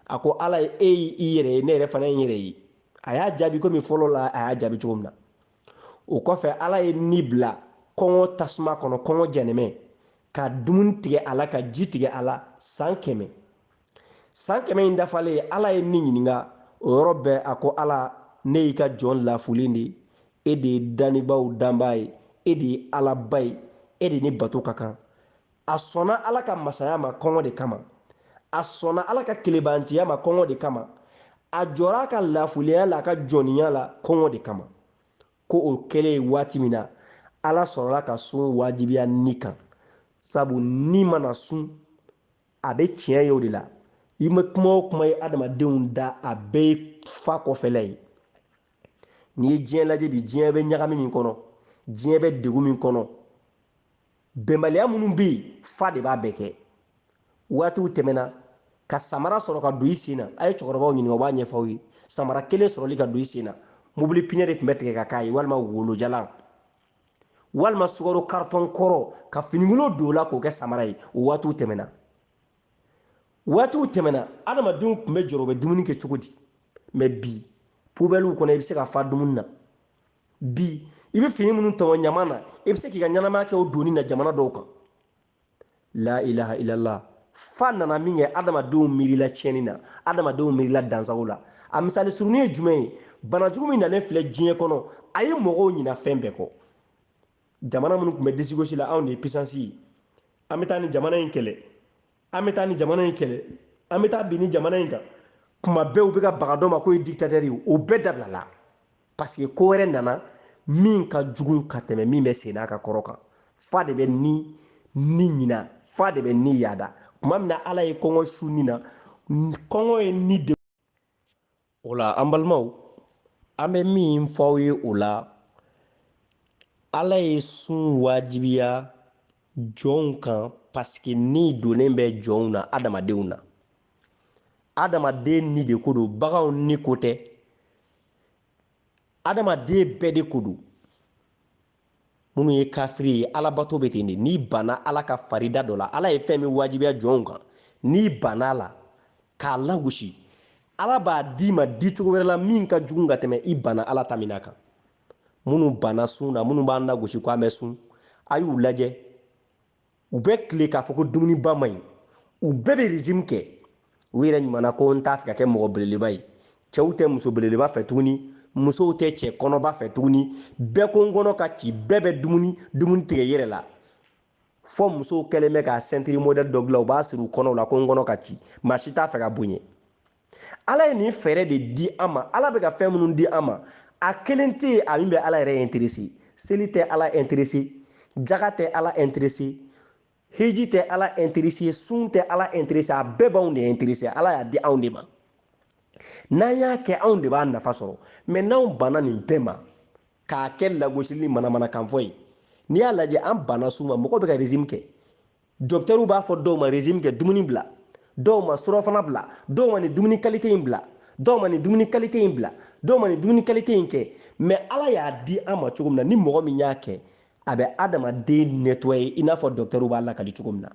a ko ala ye e y'i yɛrɛ ye, ne yɛrɛ fana ye n yɛrɛ ye. A y'a jaabi komi fɔlɔ la a y'a jaabi cogo min na. O kɔfɛ ala ye ni bila kɔngɔ tasuma kɔnɔ, kɔngɔ janɛmɛ, ka dumuni tigɛ a la, ka ji tigɛ a la san 100. San 100 in dafalen, ala ye ni ɲininka o yɔrɔ bɛɛ, a ko ala, ne y'i ka jɔn lafulen de, e de ye dannibaw danba ye, e de ye alaba ye, e de ni bato ka kan. A sɔnna ala ka masaya ma kɔngɔ de kama, a sɔnna ala ka kelenbantiya ma kɔngɔ de kama, a jɔra a ka lafuliya la, a ka jɔniya la kɔngɔ de kama. Ko o kɛlen waati min na, ala sɔrɔla ka sun wajibiya ni kan. Sabu ni mana sun, a bɛ tiɲɛ ye o de la. I ma kuma o kuma ye adamadenw da, a bɛɛ ye fa kɔfɛla ye. N'i ye diɲɛ lajɛ bi, diɲɛ bɛ ɲagami min kɔnɔ, diɲɛ bɛ degun min kɔnɔ, bɛnbaliya minnu bɛ yen, fa de b'a bɛɛ kɛ. Waatiw tɛmɛna, ka samara sɔrɔ ka don i sen na, a ye cɛkɔrɔbaw ɲininka, u b'a ɲɛfɔ aw ye. Samara kelen sɔrɔli ka don i sen na, mobili piɲɛ de tun bɛ tigɛ ka k'a ye, walima wolojalan, walima sukaro karitɔn kɔrɔ, ka finikolon don o la k'o kɛ samara ye. O waatiw tɛmɛna. Waatiw tɛmɛna, adamadenw tun bɛ jɔrɔ, u bɛ dumuni kɛ cogo di? Mais bi, poubelle kɔnɔ i bɛ se ka fa dumuni na. Bi, i bɛ fini minnu tɔmɔ ɲama na, i bɛ se k'i ka ɲɛnamaya kɛ o doni na jamana dɔw kan. La ilaha illallah. Fa nana min kɛ adamadenw miirila tiɲɛni na, adamadenw miirila dansago la. A misali surunin ye jumɛn ye? Banajugu min nalen filɛ diɲɛ kɔnɔ, a ye mɔgɔw ɲina fɛn bɛɛ kɔ. Jamana minnu tun bɛ disigosi la, anw de ye puissance ye. An bɛ taa ni jamana in kɛlɛ, an bɛ taa ni jamana in kɛlɛ, an bɛ taa bin ni jamana in kan. Kuma bɛɛ u bɛ ka baga dɔ ma ko ye dictateur ye, o bɛɛ dabilala. Parce que ko wɛrɛ nana min ka jugu ka tɛmɛ min bɛ sen n'a ka kɔrɔ kan. Fa de bɛ ni ɲina, fa de bɛ ni yaada. Kuma min na ala ye kɔngɔ su nin na, kɔngɔ ye ni de. O la an balimaw, an bɛ min fɔ aw ye o la, ala ye sun wajibiya jɔnw kan parce que ni donnen bɛ jɔnw na, adamadenw na. adamaden ni de ko don baganw ni ko tɛ adamaden bɛɛ de ko don minnu ye kafiri ye alabato bɛ ten de n'i banna ala ka farida dɔ la ala ye fɛn min wajibiya jɔnw kan n'i banna la k'a lagosi ala b'a d'i ma di cogo wɛrɛ la min ka jugu ka tɛmɛ i banna ala ta min kan minnu banna sun na minnu b'an lagosi k'an bɛ sun a y'u lajɛ u bɛ tile k'a fɔ ko dumuniba man ɲi u bɛɛ bɛ régime kɛ u yɛrɛ ɲumanna ko n t'a fɛ ka kɛ mɔgɔ belebeleba ye cɛw tɛ muso belebeleba fɛ tuguni musow tɛ cɛ kɔnɔba fɛ tuguni bɛɛ ko n kɔnɔ ka ci bɛɛ bɛ dumuni tigɛ yɛrɛ la fɔ musow kɛlen bɛ ka ceinture modèle dɔ dilan u b'a siri u kɔnɔw la ko n kɔnɔ ka ci maa si t'a fɛ ka bonya ala ye nin fɛɛrɛ de di an ma ala bɛ ka fɛn minnu di an ma a kelen tɛ yen a min bɛ ala yɛrɛ intéressé seli tɛ ala intéressé jaga tɛ ala intéressé hiji tɛ ala intéressé sun tɛ ala intéressé a bɛɛ b'anw de intéressé ala y'a di anw de ma n'an y'a kɛ anw de b'a nafa sɔrɔ mais n'anw banna nin bɛɛ ma k'a kɛ lagosili manamanakan fɔ ye n'i y'a lajɛ an banna sun ma mɔgɔw bɛ ka régime kɛ docteur b'a fɔ dɔw ma régime kɛ dumuni bila dɔw ma surafana bila dɔw ma nin dumuni qualité in bila dɔw ma nin dumuni qualité in bila dɔw ma nin dumuni qualité in kɛ mais ala y'a di an ma cogo min na ni mɔgɔ min y'a kɛ a bɛ adamaden nettoyer i n'a fɔ docteur b'a lakali cogo min na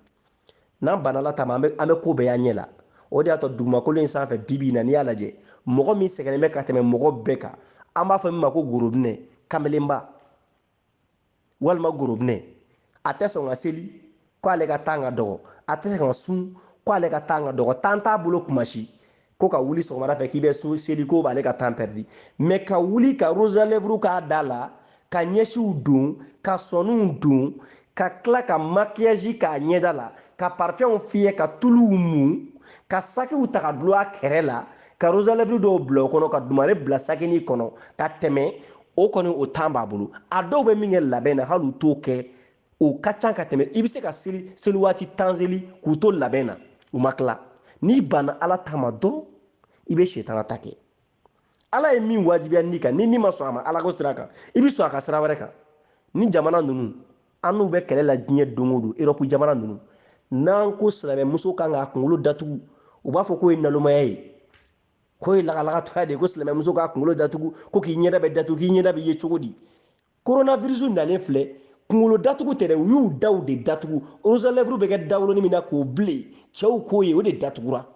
n'an banna ala ta ma an bɛ ko bɛɛ y'an ɲɛ la o de y'a to dugumakolo in sanfɛ bibi in na n'i y'a lajɛ mɔgɔ min sɛgɛnnen bɛ ka tɛmɛ mɔgɔ bɛɛ kan an b'a fɔ min ma ko gorobinɛ kamelenba walima gorobinɛ a tɛ sɔn ka seli k'ale ka taa ka dɔgɔ a tɛ se ka sun k'ale ka taa ka dɔgɔ tan t'a bolo kuma si ko ka wuli sɔgɔmada fɛ k'i bɛ sun seli ko b'ale ka temps perdu mais ka wuli ka rouge à lèvres k'a da la ka ɲɛsiw don ka sɔniw don ka tila ka maquillage k'a ɲɛda la ka parfum fiyɛ ka tuluw mun ka sakiw ta ka dulon a kɛrɛ la ka rouge à lèvres dɔw bila o kɔnɔ ka dumare bila sakini kɔnɔ ka tɛmɛ o kɔni o temps b'a bolo a dɔw bɛ min kɛ labɛn na hali u t'o kɛ o ka ca ka tɛmɛ i bɛ se ka seli waati tan seli k'u to labɛn na u ma tila n'i banna ala ta ma dɔrɔn i bɛ sitana ta kɛ ala ye min wajibiya n'i kan ni ma sɔn a ma ala ko sira kan i bɛ sɔn a ka sira wɛrɛ kan ni jamana ninnu an n'u bɛ kɛlɛ la diɲɛ don o don Europe jamana ninnu n'an ko silamɛmuso kan k'a kunkolo datugu u b'a fɔ k'o ye nalomaya ye k'o ye lagalagatɔya de ye ko silamɛmuso k'a kunkolo datugu ko k'i ɲɛda bɛ datugu k'i ɲɛda bɛ ye cogo di coronavirus nalen filɛ kunkolo datugu tɛ dɛ u y'u daw de datugu rouge à lèvres bɛ kɛ dawolonin min na k'o bilen cɛw k'o ye o de datugura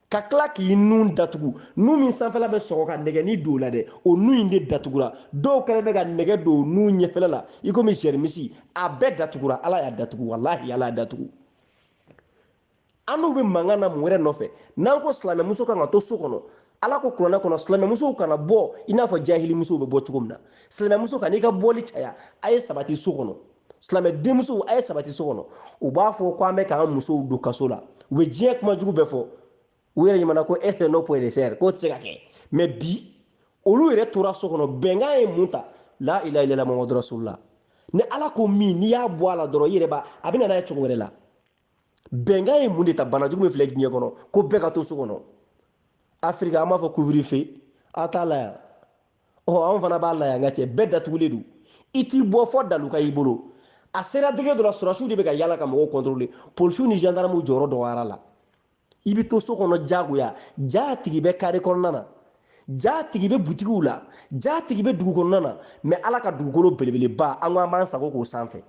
ka tila k'i nun datugu nun min sanfɛla bɛ sɔgɔ ka nɛgɛni don o la dɛ o nun in de datugura dɔw kɛlen bɛ ka nɛgɛ don o nun ɲɛfɛla la i komi sɛrimisi a bɛɛ datugura ala y'a datugu walahi ala y'a datugu an n'u bɛ mankan na mun wɛrɛ nɔfɛ n'an ko silamɛmuso kan ka to so kɔnɔ ala ko kuranɛ kɔnɔ silamɛmusow kana bɔ i n'a fɔ jahilimusow bɛ bɔ cogo min na silamɛmuso ka n'i ka bɔli caya a ye sabati so kɔnɔ silamɛ denmusow a ye sabati so kɔnɔ u b'a fɔ ko an bɛ k'an musow don kaso la u bɛ diɲɛ kuma jugu bɛɛ fɔ u yɛrɛ ɲamana ko e tɛ n'o poye de ser k'o tɛ se ka kɛ mais bi olu yɛrɛ tora so kɔnɔ bɛnkan ye mun ta la ilaha illallah muhamadu rasulullah ni ala ko min n'i y'a bɔ a la dɔrɔn i yɛrɛ b'a a bɛ na n'a ye cogo wɛrɛ la bɛnkan ye mun de ta banajugu min filɛ diɲɛ kɔnɔ ko bɛɛ ka to so kɔnɔ afirika an b'a fɔ couvre-feu a t'a la yan anw fana b'a la yan nka cɛ bɛɛ datugulen don i t'i bɔ fɔ daluka y'i bolo a sera degré dɔ la sɔrɔsiw de bɛ ka yala ka mɔgɔw contrôler polisiw ni gendarmew jɔyɔrɔ dɔgɔyara la i bɛ to so kɔnɔ jagoya ja tigi bɛ carré kɔnɔna na ja tigi bɛ butigiw la ja tigi bɛ dugu kɔnɔna na mais ala ka dugukolo belebeleba an ko an b'an sago k'o sanfɛ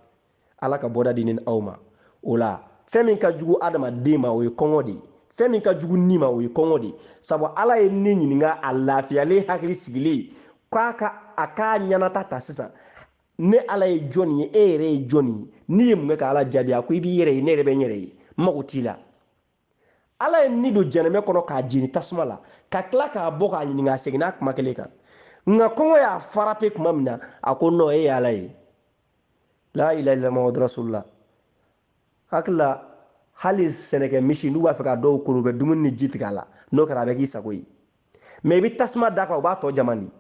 ala ka bɔda di ni aw ma o la fɛn min ka jugu adamaden ma o ye kɔngɔ de ye fɛn min ka jugu ni ma o ye kɔngɔ de ye sabu ala ye ne ɲininka a lafiyalen hakili sigilen k'a k'a ɲɛnata ta sisan ne ala ye jɔn ye e yɛrɛ ye jɔn ye n'i ye mun kɛ ka ala jaabi a ko i b'i yɛrɛ ye ne yɛrɛ bɛ n yɛrɛ ye mago t'i la ala ye ni don jɛnɛmɛ kɔnɔ k'a jeni tasuma la ka tila k'a bɔ k'a ɲininka a seginna kuma kelen kan nka kɔngɔ y'a fara pe tuma min na a ko non e ye ala ye la ilaha illallah muhamadu rasulullah hakili la hali sɛnɛkɛ misi n'u b'a fɛ ka dɔw kolo u bɛ dumuni ni ji tigɛ a la n'o kɛra a bɛ k'i sago ye mais i bɛ tasuma d'a kan o b'a tɔ jama di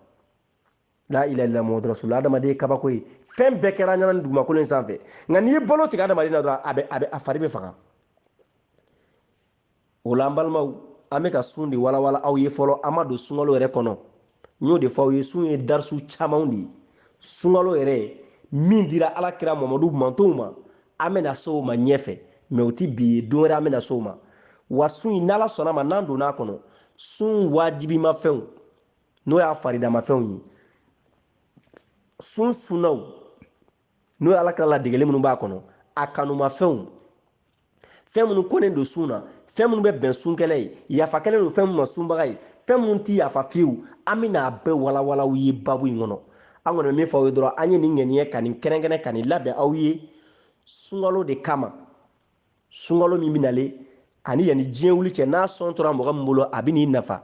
la ilaha illallah muhamadu rasulullah adamaden ye kabako ye fɛn bɛɛ kɛra ɲɛna ni dugumakolo in sanfɛ nka n'i ye balo tigɛ adamaden na dɔrɔn a fari bɛ faga o la an balimaw an bɛ ka sun de walawala aw ye fɔlɔ an ma don sunkalo yɛrɛ kɔnɔ n y'o de fɔ aw ye sun ye darisu camanw de ye sunkalo yɛrɛ min dira alakira mamadu mantonw ma an bɛna se o ma ɲɛfɛ mais o tɛ bi ye don wɛrɛ an bɛna se o ma wa sun n'ala sɔnna ma n'an donna a kɔnɔ sun wajibimafɛnw n'o y'a faridamafɛnw ye sun sunnaw n'o ye alakira ladegeli minnu b'a kɔnɔ a kanumafɛnw fɛn minnu konen don sun na fɛn minnu bɛ bɛn sunkɛlɛ ye yafa kɛlen don fɛn minnu ma sunbaga ye fɛn minnu ti yafa fiyewu an bɛna bɛɛ walawalaw ye babu in kɔnɔ an kɔni bɛ min fɔ aw ye dɔrɔn an ye nin ŋaniya ka nin kɛrɛnkɛrɛn ka nin labɛn aw ye sunkalo de kama sunkalo min bɛnalen ani yanni diɲɛ wuli cɛ n'a sɔn tora mɔgɔ min bolo a bɛ n'i nafa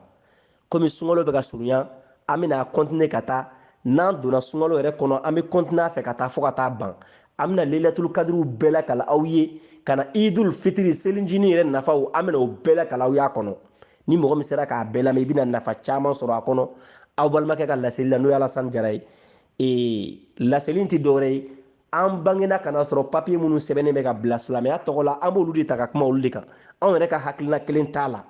komi sunkalo bɛ ka surunya an bɛna kɔntine ka taa n'an donna sunkalo yɛrɛ kɔnɔ an bɛ kɔntine a fɛ ka taa fo ka taa ban an bɛna leyilatul kadiriw bɛɛ lakala aw ye ka na idul fitiri selincinin yɛrɛ nafaw an bɛna o bɛɛ lakala aw y'a kɔnɔ ni mɔgɔ min sera k'a bɛɛ lamɛn i bɛna nafa caman sɔrɔ a kɔnɔ aw balimakɛ ka laseli la n'o ye Alasani Jara ye laseli in tɛ dɔwɛrɛ ye an bangena ka na sɔrɔ papiye minnu sɛbɛnnen bɛ ka bila silamɛya tɔgɔ la an b'olu de ta ka kuma olu de kan anw yɛrɛ ka hakilina kelen t'a la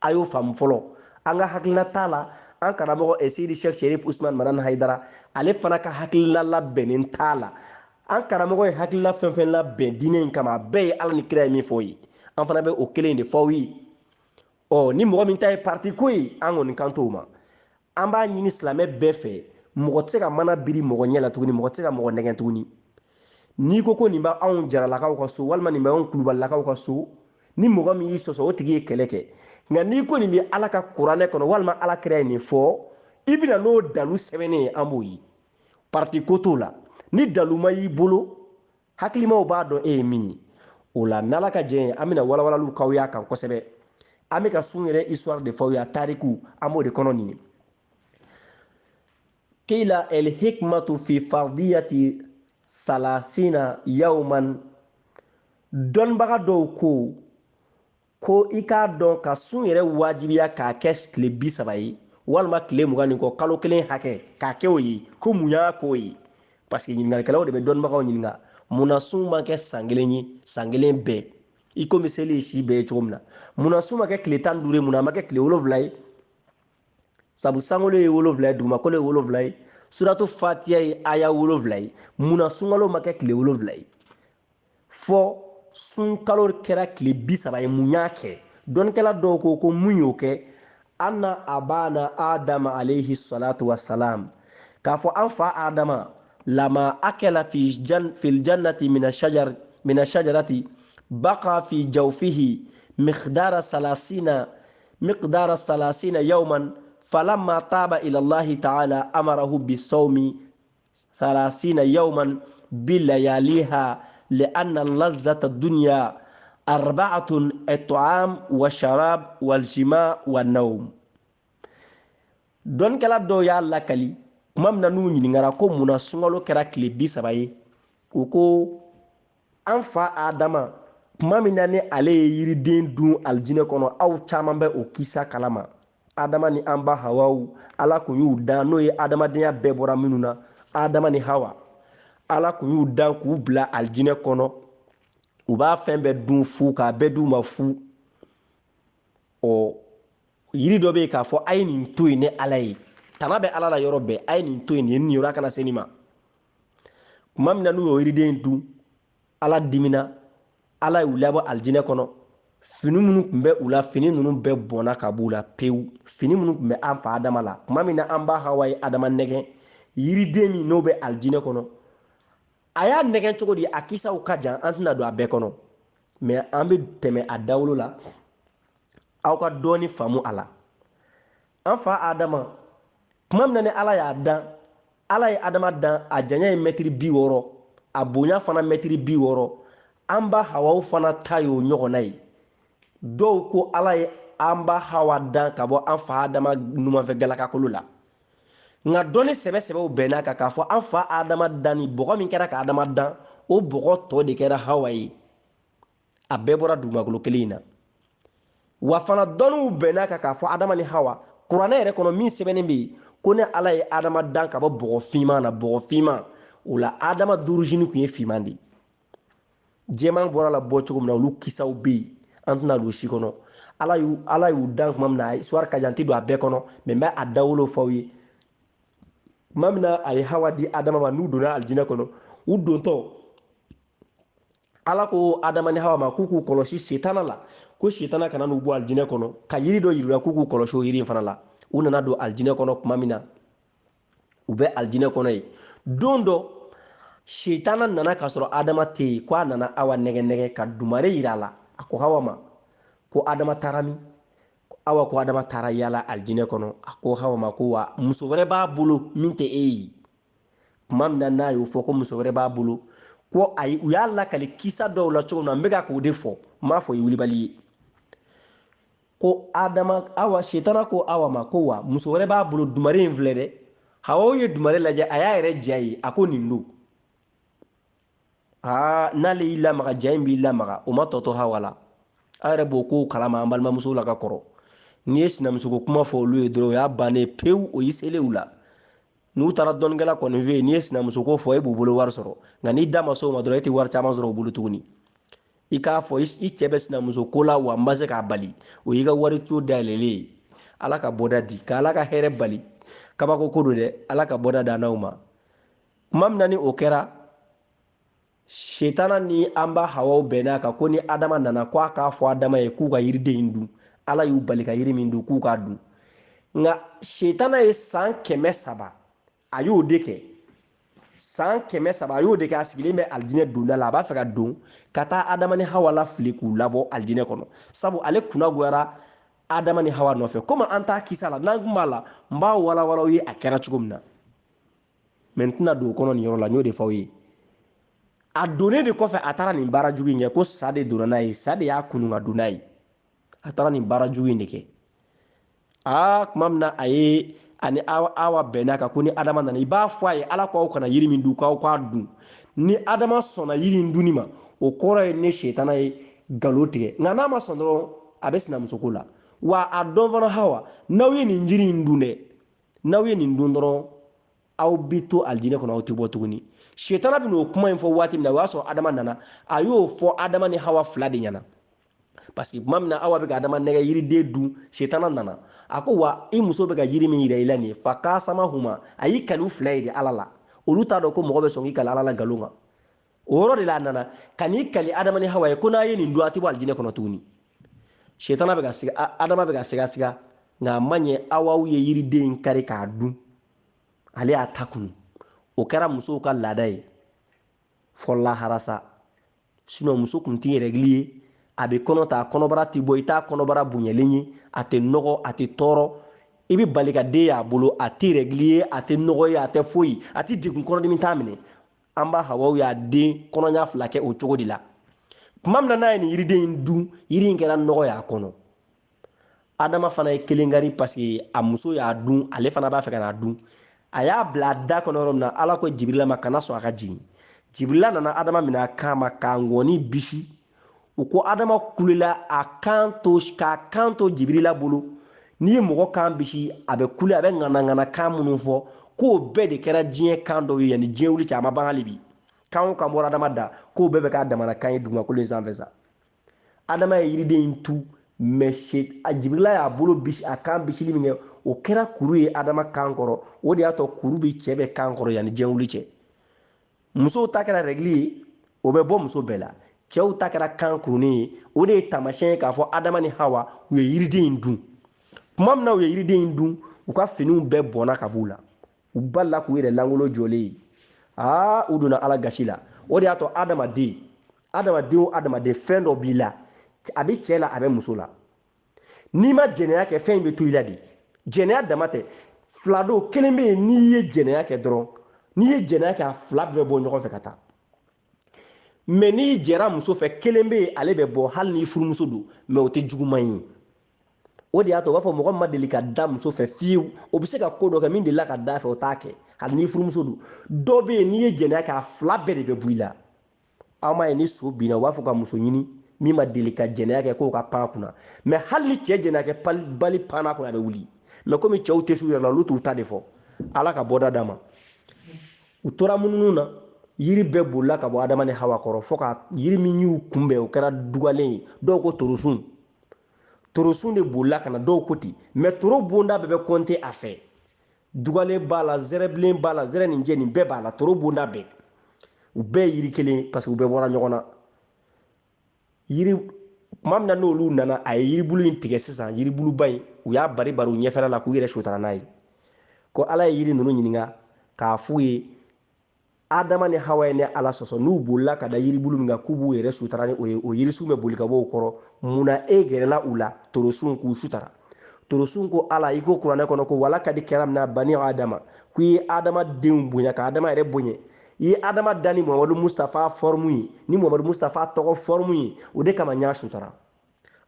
a y'o faamu fɔlɔ an ka hakilina t'a la an karamɔgɔ Seydi Sheikh Sherif Usman Manani Hayidara ale fana ka hakilina labɛnnen t'a la an karamɔgɔ ye hakilina fɛn fɛn labɛn diinɛ in kama a bɛɛ ye Ala ni kira ye min fɔ ye an fana bɛ o kelen de fɔ aw ye ni mɔgɔ min ta ye parti ko ye an kɔni kan t'o ma an b'a ɲini silamɛ bɛɛ fɛ mɔgɔ tɛ se ka mana biri mɔgɔ ɲɛ la tuguni mɔgɔ tɛ se ka mɔgɔ nɛgɛn tuguni n'i ko nin bɛ anw jaralakaw ka so walima nin bɛ anw kulubalilakaw ka so ni mɔgɔ min y'i sɔsɔ o tigi ye kɛlɛ kɛ nka n'i ko nin bɛ Ala ka kuranɛ kɔnɔ walima Ala kira ye nin fɔ i bɛna n'o dalu sɛbɛnnen ye an b'o ye parti ko t'o la ni dalu ma y'i bolo hakilimaw b'a dɔn e ye min ye o la n'Ala ka jɛn ye an bɛna walawalaliw k'aw y'a kan kosɛbɛ an bɛ ka sun yɛrɛ histoire de fɔ aw ye a tariku an b'o de kɔnɔ nin ye qila el hikmatu fi fardiyati salasina yawman dɔnnibaga dɔw ko i k'a dɔn ka sun yɛrɛ wajibiya k'a kɛ tile 30 ye walima tile 20 nin kɔ kalo kelen hakɛ k'a kɛ o ye ko mun y'a k'o ye parce que ɲiningalikɛlaw de bɛ dɔnnibagaw ɲininka munna sun ma kɛ san kelen ye san kelen bɛɛ i komi seli ye si bɛɛ ye cogo min na munna sun ma kɛ tile 15 ye munna a ma kɛ tile 7 ye sabu sankolo ye 7 ye dugumakolo ye 7 ye suratu fatiya ye aya 7 ye munna sunkalo ma kɛ tile 7 ye fɔ sunkalo kɛra tile 30 ye mun y'a kɛ dɔnnikɛla dɔw ko mun y'o kɛ anna abana adama alayhi salatu wassalam k'a fɔ an fa adama lama akala fil jannati mina shajarati baqa fi jawfihi miqdara salasina yawman falamma taba ila Allah ta'ala amarahu bisawmi 30 yawman bilayaliha لأن اللذة الدنيا 4 الطعام والشراب والجماع والنوم dɔnnikɛla dɔw y'a lakali kuma min na n'u ɲininkara ko munna sunkalo kɛra tile 30 ye u ko an fa adama kuma min na ni ale ye yiriden dun alijinɛ kɔnɔ aw caman bɛ o kisa kalama adama ni an ba hawaw ala kun y'u dan n'o ye adamadenya bɛɛ bɔra minnu na adama ni hawa ala kun y'u dan k'u bila alijinɛ kɔnɔ u b'a fɛn bɛɛ dun fu k'a bɛɛ d'u ma fu yiri dɔ bɛ yen k'a fɔ a ye nin to yen ni ala ye tana bɛ ala la yɔrɔ bɛɛ a ye nin to yen nin yɔrɔ kana se nin ma kuma min na n'u y'o yiriden dun ala dimina ala y'u labɔ alijinɛ kɔnɔ fini minnu tun bɛ u la fini ninnu bɛɛ bɔnna ka b'u la pewu fini minnu tun bɛ an fa adama la kuma min na an ba hawa ye adama nɛgɛn yiriden min n'o bɛ alijinɛ kɔnɔ a y'a nɛgɛn cogo di a kisaw ka jan an tɛna don a bɛɛ kɔnɔ mɛ an bɛ tɛmɛ a dawolo la aw ka dɔɔni faamu a la an fa adama kuma min na ni ala y'a dan ala ye adama dan a janya ye mɛtiri 60 a bonya fana mɛtiri 60 an ba hawaw fana ta y'o ɲɔgɔnna ye dɔw ko ala ye an ba hawa dan ka bɔ an fa adama numanfɛ galakakolo la nka dɔnni sɛbɛsɛbɛw bɛnna kan k'a fɔ an fa adama dan ni bɔgɔ min kɛra ka adama dan o bɔgɔ tɔ de kɛra hawa ye a bɛɛ bɔra dugumakolo kelen in na wa fana dɔnniw bɛnna kan k'a fɔ adama ni hawa kuranɛ yɛrɛ kɔnɔ min sɛbɛnnen bɛ yen ko ne ala ye adama dan ka bɔ bɔgɔ finman na bɔgɔ finman o la adama d'origine tun ye finman de ye jɛman bɔra la bɔ cogo min na olu kisaw bɛ yen an tɛna don si kɔnɔ ala y'u dan tuma min na histoire ka jan tɛ don a bɛɛ kɔnɔ mɛ n bɛ a dawolo fɔ aw ye tuma min na a ye hawa di adama ma n'u donna alijinɛ kɔnɔ u dontɔ ala ko adama ni hawa ma k'u k'u kɔlɔsi setana la ko shitana kana n'u bɔ aljinɛ kɔnɔ ka yiri dɔ yirila k'u k'u kɔlɔsi o yiri in fana la u nana don aljinɛ kɔnɔ tuma min na u bɛ aljinɛ kɔnɔ ye don dɔ shitana nana k'a sɔrɔ adama tɛ yen ko a nana Awa nɛgɛ nɛgɛ ka dumare yira a la a ko Hawa ma ko adama taara min Awa ko adama taara yala aljinɛ kɔnɔ a ko Hawa ma ko wa muso wɛrɛ b'a bolo min tɛ e ye tuma min na n'a y'o fɔ ko muso wɛrɛ b'a bolo ko ayi u y'a lakali kisa dɔw la cogo min na n bɛ ka k'o de fɔ n m'a fɔ i wulibali ye ko adama Awa shitana ko Awa ma ko wa muso wɛrɛ b'a bolo dumare in filɛ dɛ Hawa ye dumare lajɛ a y'a yɛrɛ diya ye a ko nin don n'ale y'i lamaga ja in b'i lamaga o ma tɔ to Hawa la a yɛrɛ b'o ko kalama an balimamusow la ka kɔrɔ n'i ye sinamusoko kuma fɔ olu ye dɔrɔn o y'a bannen pewu o y'i selen u la n'u taara dɔnnikɛla kɔni fɛ yen n'i ye sinamusoko fɔ e b'u bolo wari sɔrɔ nka n'i da ma s'o ma dɔrɔn e tɛ wari caman sɔrɔ u bolo tuguni i k'a fɔ i cɛ bɛ sinamusoko la wa n ma se k'a bali o y'i ka wari co dayɛlɛlen ye ala ka bɔda di ka ala ka hɛrɛ bali kabako ko don dɛ ala ka bɔda da n'aw ma tuma min na ni o kɛra shitana ni an ba Hawaw bɛnn'a kan ko ni adama nana ko a k'a fɔ adama ye k'u ka yiriden in dun ala y'u bali ka yiri min dun k'u k'a dun nka shitana ye san 300 a y'o de kɛ san 300 a y'o de kɛ a sigilen bɛ aljinɛ donda la a b'a fɛ ka don ka taa adama ni Hawa la fili k'u labɔ aljinɛ kɔnɔ sabu ale kunna goyara adama ni Hawa nɔfɛ komi an t'a kisa la n'an kun b'a la n b'a walawala aw ye a kɛra cogo min na mɛ n tɛna don o kɔnɔ nin yɔrɔ la n y'o de fɔ aw ye a donnen de kɔfɛ a taara nin baara jugu in kɛ ko sa de donna n'a ye sa de y'a kunu ka don n'a ye a taara nin baara jugu in de kɛ tuma min na a ye ani Awa bɛnn'a kan ko ni adama nana i b'a fɔ a ye ala ko aw kana yiri min dun k'aw k'a dun ni adama sɔnna yiri in dunni ma o kɔrɔ ye ne shitana ye nkalon tigɛ nka n'a ma sɔn dɔrɔn a bɛ sinamusoko la wa a dɔn fana Hawa n'aw ye nin jiri in dun dɛ n'aw ye nin dun dɔrɔn aw bi to aljinɛ kɔnɔ aw tɛ bɔ tuguni shitana bɛ n'o kuma in fɔ waati min na o y'a sɔrɔ adama nana a y'o fɔ adama ni Hawa fila de ɲɛna parce que tuma min na Awa bɛ ka adama nɛgɛ yiriden dun shitana nana a ko wa i muso bɛ ka yiri min yira i la nin ye fa kasama huma a y'i kali u fila ye de ala la olu t'a dɔn ko mɔgɔ bɛ sɔn k'i kali ala la nkalon kan o yɔrɔ de la a nana ka n'i kali adama ni Hawa ye ko n'a ye nin dun a tɛ bɔ aljinɛ kɔnɔ tuguni shitana bɛ ka siga adama bɛ ka siga nka a ma ɲɛ Awa ye yiriden in kari k'a dun ale y'a ta kunu o kɛra musow ka laada ye fɔ lahara sa sinon muso tun tɛ règle ye a bɛ kɔnɔ ta a kɔnɔbara tɛ bɔ i t'a kɔnɔbara bonyalen ye a tɛ nɔgɔ a tɛ tɔɔrɔ i bɛ bali ka den y'a bolo a tɛ règle ye a tɛ nɔgɔ ye a tɛ foyi a tɛ degun kɔnɔdimi t'a minɛ an ba Hawaw y'a den kɔnɔɲa 2 kɛ o cogo de la tuma min na n'a ye nin yiriden in dun yiri in kɛra nɔgɔ y'a kɔnɔ adama fana ye kelen kari parce que a muso y'a dun ale fana b'a fɛ ka n'a dun a y'a bila a da kɔnɔ yɔrɔ min na ala ko Jibirila ma kana sɔn a ka jigin Jibirila nana adama minɛ a kan ma k'a ngɔni bisi u ko adama kulela k'a kan to Jibirila bolo n'i ye mɔgɔ kan bisi a bɛ kule a bɛ ŋanaŋana kan minnu fɔ k'o bɛɛ de kɛra diɲɛ kan dɔw ye yanni diɲɛ wuli cɛ a ma ban hali bi kan o kan bɔra adama da k'o bɛɛ bɛ k'a damana kan ye dugumakolo in sanfɛ sa adama ye yiriden in tu mɛ a Jibirila y'a bolo bisi a kan bisili min kɛ o kɛra kuru ye adama kan kɔrɔ o de y'a to kuru bi cɛ bɛ kan kɔrɔ yanni diɲɛ wuli cɛ musow ta kɛra règle ye o bɛ bɔ muso bɛɛ la cɛw ta kɛra kan kurunin ye o de ye taamasiyɛn ye k'a fɔ adama ni Hawa u ye yiriden in dun tuma min na u ye yiriden in dun u ka finiw bɛɛ bɔnna ka b'u la u balila k'u yɛrɛ langolo jɔlen ye u donna ala gasi la o de y'a to adamaden o adamaden fɛn dɔ b'i la a bɛ cɛ la a bɛ muso la n'i ma jɛnɛya kɛ fɛn in bɛ to i la de jɛnɛya dama tɛ fila don kelen bɛ yen n'i ye jɛnɛya kɛ dɔrɔn n'i ye jɛnɛya kɛ a fila bɛɛ bɔ ɲɔgɔn fɛ ka taa mɛ n'i jɛra muso fɛ kelen bɛ yen ale bɛ bɔ hali n'i furumuso don mɛ o tɛ juguman ye o de y'a to u b'a fɔ mɔgɔ ma deli ka da muso fɛ fiyewu o bɛ se ka ko dɔ kɛ min delila ka da fɛ o t'a kɛ hali n'i furumuso don dɔ bɛ yen n'i ye jɛnɛya kɛ a fila bɛɛ de bɛ bɔ i la aw m'a ye ni so binna u b'a fɔ ka muso ɲini min ma deli ka jɛnɛya kɛ k'o ka pan kunna mɛ hali ni cɛ jɛnɛya kɛ bali panna kunna a bɛ wuli mɛ komi cɛw tɛ s'u yɛrɛ la olu t'u ta de fɔ ala ka bɔda d'a ma u tora mununu na yiri bɛɛ bolila ka bɔ adama ni Hawa kɔrɔ fo ka yiri min y'u kunbɛn o kɛra dugalen ye dɔw ko torosun de bolila ka na dɔw ko ten mɛ toro bonda bɛɛ bɛ kɔnte a fɛ dugalen b'a la zɛrɛbilen b'a la zɛrɛ nin jɛ nin bɛɛ b'a la toro bonda bɛɛ u bɛɛ ye yiri kelen parce que u bɛɛ bɔra ɲɔgɔn na yiri kuma min na n'olu nana a ye yiribulu in tigɛ sisan yiribuluba in u y'a bari bari u ɲɛfɛla la k'u yɛrɛ sutara n'a ye ko ala ye yiri ninnu ɲininka k'a f'u ye adama ni hawa ye ni ala sɔsɔ n'u bolila ka da yiribulu min kan k'u b'u yɛrɛ sutara ni o ye o yirisun bɛ boli ka bɔ o kɔrɔ munna e gɛrɛla u la torosun k'u sutara torosun ko ala i ko kuranɛ kɔnɔ ko wala ka di kɛra min na bani adama k'i ye adama denw bonya ka adama yɛrɛ bonya i ye adama da ni mamadu mustafa fɔrmu ye ni mamadu mustafa tɔgɔ fɔrmu ye o de kama n y'a sutara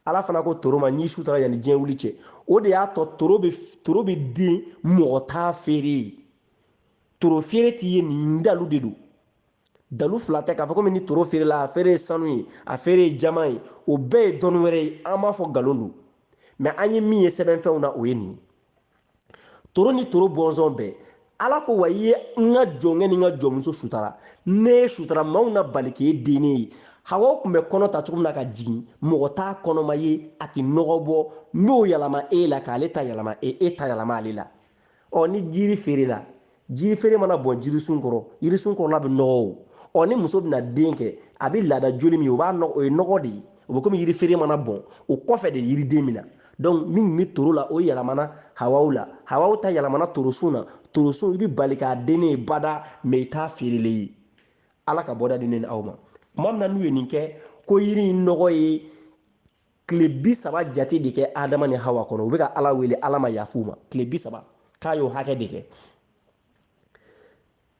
ala fana ko toro ma n'i sutara yanni diɲɛ wuli cɛ o de y'a tɔ toro bɛ den mɔgɔ t'a feere ye toro feere t'i ye nin dalu de don dalu fila tɛ k'a fɔ komi ni toro feere la a feere ye sanu ye a feere ye jama ye o bɛɛ ye dɔnni wɛrɛ ye an b'a fɔ nkalon don mɛ an ye min ye sɛbɛnfɛnw na o ye nin ye toro ni toro bɔnsɔn bɛɛ ala ko wa i ye n ka jɔnkɛ ni n ka jɔnmuso sutara ne ye sutara maaw na bali k'e dennen ye hawa tun bɛ kɔnɔ ta cogo min na ka jigin mɔgɔ t'a kɔnɔma ye a tɛ nɔgɔ bɔ n'o yɛlɛma e la k'ale ta yɛlɛma e ta yɛlɛma ale la ni jiri feere la jiri feere mana bɔn jirisun kɔrɔ yirisun kɔrɔla bɛ nɔgɔ o ni muso bɛna den kɛ a bɛ laada joli min ye o ye nɔgɔ de ye o bɛ komi yiri feere mana bɔn o kɔfɛ de yiriden min na donc min bɛ toro la o yɛlɛmana hawaw la hawaw ta yɛlɛmana torosun na torosun i bɛ bali k'a dennen ye bada mɛ i t'a feerelen ye ala ka bɔda di ne ni aw ma tuma min na n'u ye nin kɛ ko yiri in nɔgɔ ye tile 30 jate de kɛ adama ni hawa kɔnɔ u bɛ ka ala wele ala ma yafu ma tile 30 k'a y'o hakɛ de kɛ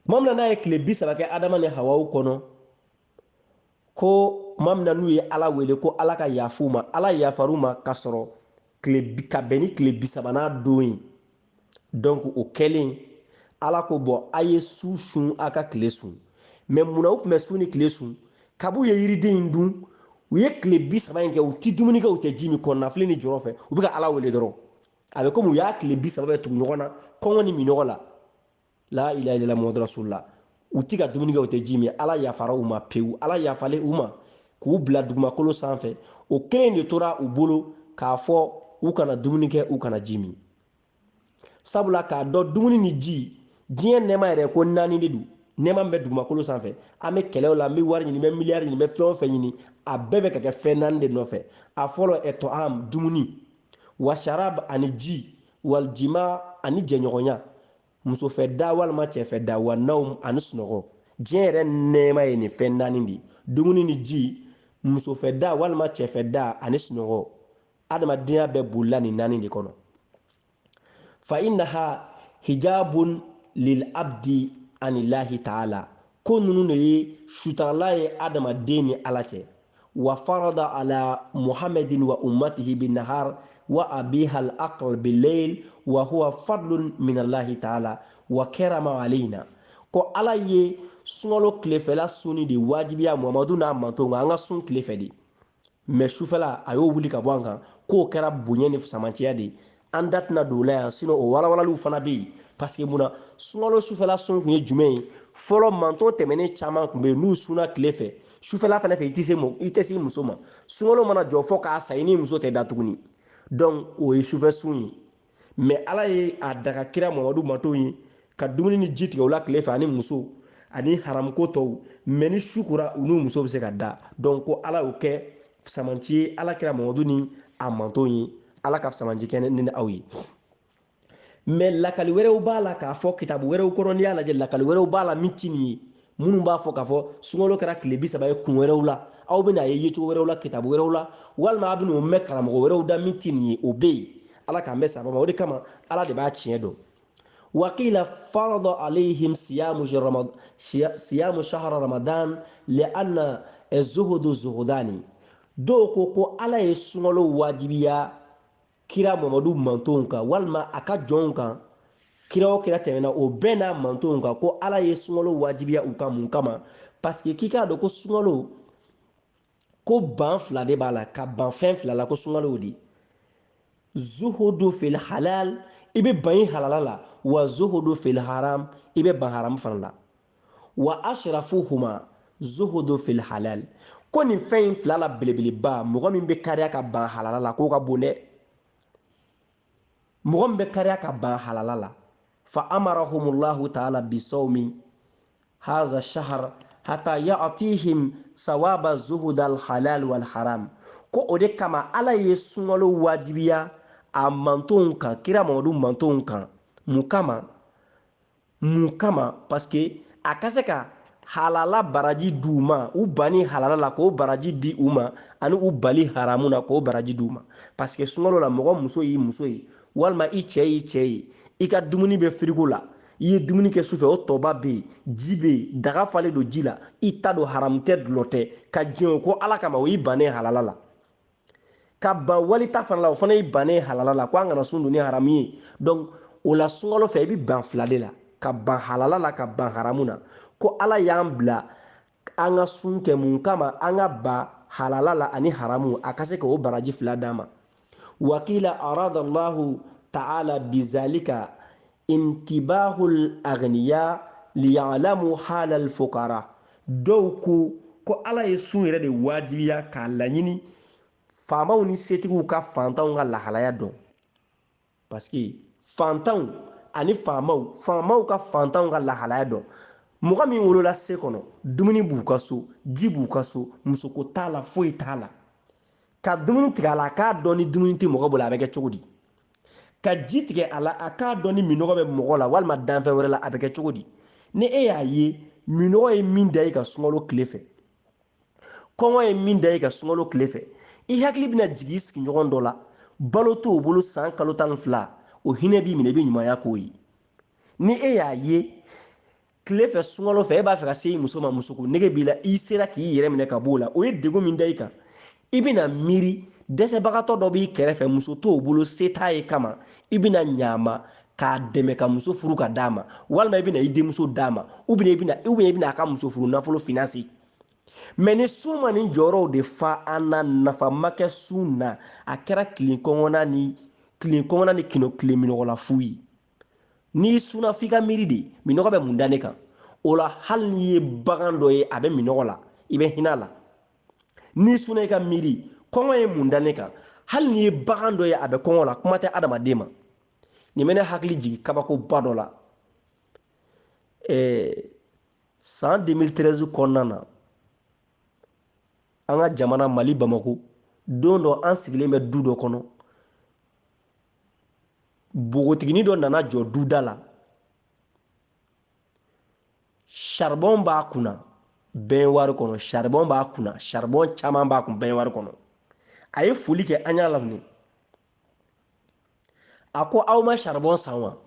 tuma min na n'a ye tile 30 kɛ adama ni hawaw kɔnɔ ko tuma min na n'u ye ala wele ko ala ka yafu ma ala yafar'u ma ka sɔrɔ ka bɛn ni tile 30nan don ye donc o kɛlen ala ko bɔn a ye su sun a ka tile sun mɛ munna u tun bɛ su ni tile sun kab'u ye yiriden in dun u ye tile 30 in kɛ u tɛ dumuni kɛ u tɛ ji min kɔnɔnafili ni jɔrɔ fɛ u bɛ ka ala wele dɔrɔn a bɛ komi u y'a tile 30 bɛɛ tugu ɲɔgɔn na kɔngɔ ni minɔgɔ la la ilaha illallah muhamadu rasulullah u tɛ ka dumuni kɛ u tɛ ji min ala yafara u ma pewu ala yafalen u ma k'u bila dugumakolo sanfɛ o kelen de tora u bolo k'a fɔ u kana dumuni kɛ u kana ji min sabula k'a dɔn dumuni ni ji diɲɛ nɛɛma yɛrɛ ko 4 de don nɛɛma min bɛ dugumakolo sanfɛ an bɛ kɛlɛw la n bɛ wari ɲini n bɛ miliyari ɲini n bɛ fɛn o fɛn ɲini a bɛɛ bɛ ka kɛ fɛn 4 de nɔfɛ a fɔlɔ ɛtɔam dumuni wa sharab ani ji wal jima ani jɛɲɔgɔnya musofɛ da walima cɛfɛ da wa nawm ani sunɔgɔ diɲɛ yɛrɛ nɛɛma ye nin fɛn 4 de ye dumuni ni ji musofɛ da walima cɛfɛ da ani sunɔgɔ adamadenya bɛɛ bolila nin 4 de kɔnɔ fa innaha hijabun lil abdi anillahi ta'ala ko ninnu de ye sutarala ye adamaden ni ala cɛ wa farada ala muhammadin wa ummatihi bin nahar wa abiha al aql bil layl wa huwa fadlun min allahi ta'ala wa karama alayna ko ala ye sunkalo tilefɛla sunni de wajibiya muhamadu n'a mantonw kan an ka sun tilefɛ de mɛ sufɛla a y'o wuli ka bɔ an kan k'o kɛra bonya ni samanciya de an da tɛna don o la yan sinon o walawalaliw fana bɛ yen parce que munna sunkalo sufɛla sun tun ye jumɛn ye fɔlɔ manton tɛmɛnen caman tun bɛ yen n'u sunna tile fɛ sufɛla fana fɛ i tɛ se muso ma sunkalo mana jɔ fɔ k'a sa i ni muso tɛ da tuguni donc o ye sufɛ sun ye mɛ ala ye a daga kira mamadu mantonw ye ka dumuni ni ji tigɛ o la tile fɛ ani muso ani haramuko tɔw mɛ ni su kora u n'u muso bɛ se ka da donc ko ala y'o kɛ samanci ye ala kira mamadu ni a mantonw ye ala ka samanci kɛ ne ni aw ye mɛ lakali wɛrɛw b'a la k'a fɔ kitabu wɛrɛw kɔnɔ n'i y'a lajɛ lakali wɛrɛw b'a la min ti nin ye minnu b'a fɔ k'a fɔ sunkalo kɛra tile 30 ye kun wɛrɛw la aw bɛna ye yecogo wɛrɛw la kitabu wɛrɛw la walima aw bɛna o mɛn karamɔgɔ wɛrɛw da min ti nin ye o bɛ yen ala k'an bɛ sababa o de kama ala de b'a tiɲɛ dɔn وقيل فرض عليهم صيام شهر رمضان لأن الزهد زهداني dɔw ko ala ye sunkalo wajibiya kira mamadu mantonw kan walima a ka jɔnw kan kira o kira tɛmɛna o bɛɛ n'a mantonw kan ko ala ye sunkalo wajibiya u kan mun kama parce que k'i k'a dɔn ko sunkalo ko ban fila de b'a la ka ban fɛn fila la ko sunkalo de zuhudu fil halal i bɛ ban i halala la wa zuhudu fil haram i bɛ ban haram fana la wa ashrafuhuma zuhudu fil halal ko nin fɛn in fila la belebeleba mɔgɔ min bɛ kariya ka ban halala la k'o ka bon dɛ mɔgɔ min bɛ kariya ka ban halala la fa amarahumullahu ta'ala bisawmi hadha shahr hatta ya'tihim sawaba zuhud al halal wal haram. Ko o de kama ala ye sunkalo wajibiya a mantonw kan, kira mamadu mantonw kan. Mun kama parce que a ka se ka halala baraji d'u ma, u bani halala la k'o baraji di u ma, ani u bali haramu na k'o baraji d'u ma. Parce que sunkalo la mɔgɔ muso y'i muso ye walima i cɛ y'i cɛ ye, i ka dumuni bɛ frigo la, i ye dumuni kɛ sufɛ o tɔba bɛ yen, ji bɛ yen, daga falen don ji la, i ta don haramu tɛ dulɔ tɛ, ka diɲɛ ko ala kama o y'i bannen halala la. Ka ban wali ta fana la o fana y'i bannen halala la, ko an kana sun don ni haramu ye. Donc o la sunkalo fɛ i bɛ ban fila de la, ka ban halala la, ka ban haramu na. Ko ala y'an bila an ka sun kɛ mun kama an ka ban halala la ani haramu, a ka se k'o baraji fila d'a ma. Wakila arada Allahu ta'ala bizalika intibahul aghniya liya'lamu halal fuqara. Dɔw ko ala ye sun yɛrɛ de wajibiya k'a laɲini faamaw ni setigiw ka fantanw ka lahalaya dɔn. Parce que fantanw ani faamaw ka fantanw ka lahalaya dɔn. Mɔgɔ min wolola se kɔnɔ, dumuni b'u ka so, ji b'u ka so, musoko t'a la, foyi t'a la. Ka dumuni tigɛ a la a k'a dɔn ni dumuni tɛ mɔgɔ bolo a bɛ kɛ cogo di? Ka ji tigɛ a la a k'a dɔn ni minɔgɔ bɛ mɔgɔ la walima danfɛn wɛrɛ la a bɛ kɛ cogo di? Ni e y'a ye minɔgɔ ye min da i ka sunkalo tile fɛ, kɔngɔ ye min da i ka sunkalo tile fɛ, i hakili bɛna jigin i sigiɲɔgɔn dɔ la, balo t'o bolo san kalo 12, o hinɛ b'i minɛ i bɛ ɲumanya k'o ye. Ni e y'a ye tile fɛ sunkalo fɛ e b'a fɛ ka se i muso ma, musoko nege b'i la, i sera k'i yɛrɛ minɛ ka b'o la, o ye degun min da i kan. I bɛna miiri dɛsɛbagatɔ dɔ b'i kɛrɛfɛ, muso t'o bolo, se t'a ye kama, i bɛna ɲaama k'a dɛmɛ ka muso furu ka d'a ma, walima i bɛna i denmuso d'a ma, i bɛna a ka muso furu nafolo finance. Mais ni sun ma nin jɔyɔrɔw de fa an na, nafa ma kɛ sun na, a kɛra tile kɔngɔna ni tile minɔgɔla fu ye. N'i sunna f'i ka miiri de, minɔgɔ bɛ mun da ne kan? O la hali n'i ye bagan dɔ ye a bɛ minɔgɔ la, i bɛ hinɛ a la. N'i sunna i ka miiri, kɔngɔ ye mun da ne kan? Hali n'i ye bagan dɔ ye a bɛ kɔngɔ la, kuma tɛ adamaden ma. Nin bɛ ne hakili jigin kabakoba dɔ la. San 2013 kɔnɔna na, an ka jamana Mali Bamako, don dɔ an sigilen bɛ du dɔ kɔnɔ, bogotigini dɔ nana jɔ duda la, charbon b'a kunna bɛnwari kɔnɔ, charbon b'a kunna, charbon caman b'a kun bɛnwari kɔnɔ. A ye foli kɛ an y'a laminɛ. A ko aw ma charbon san wa?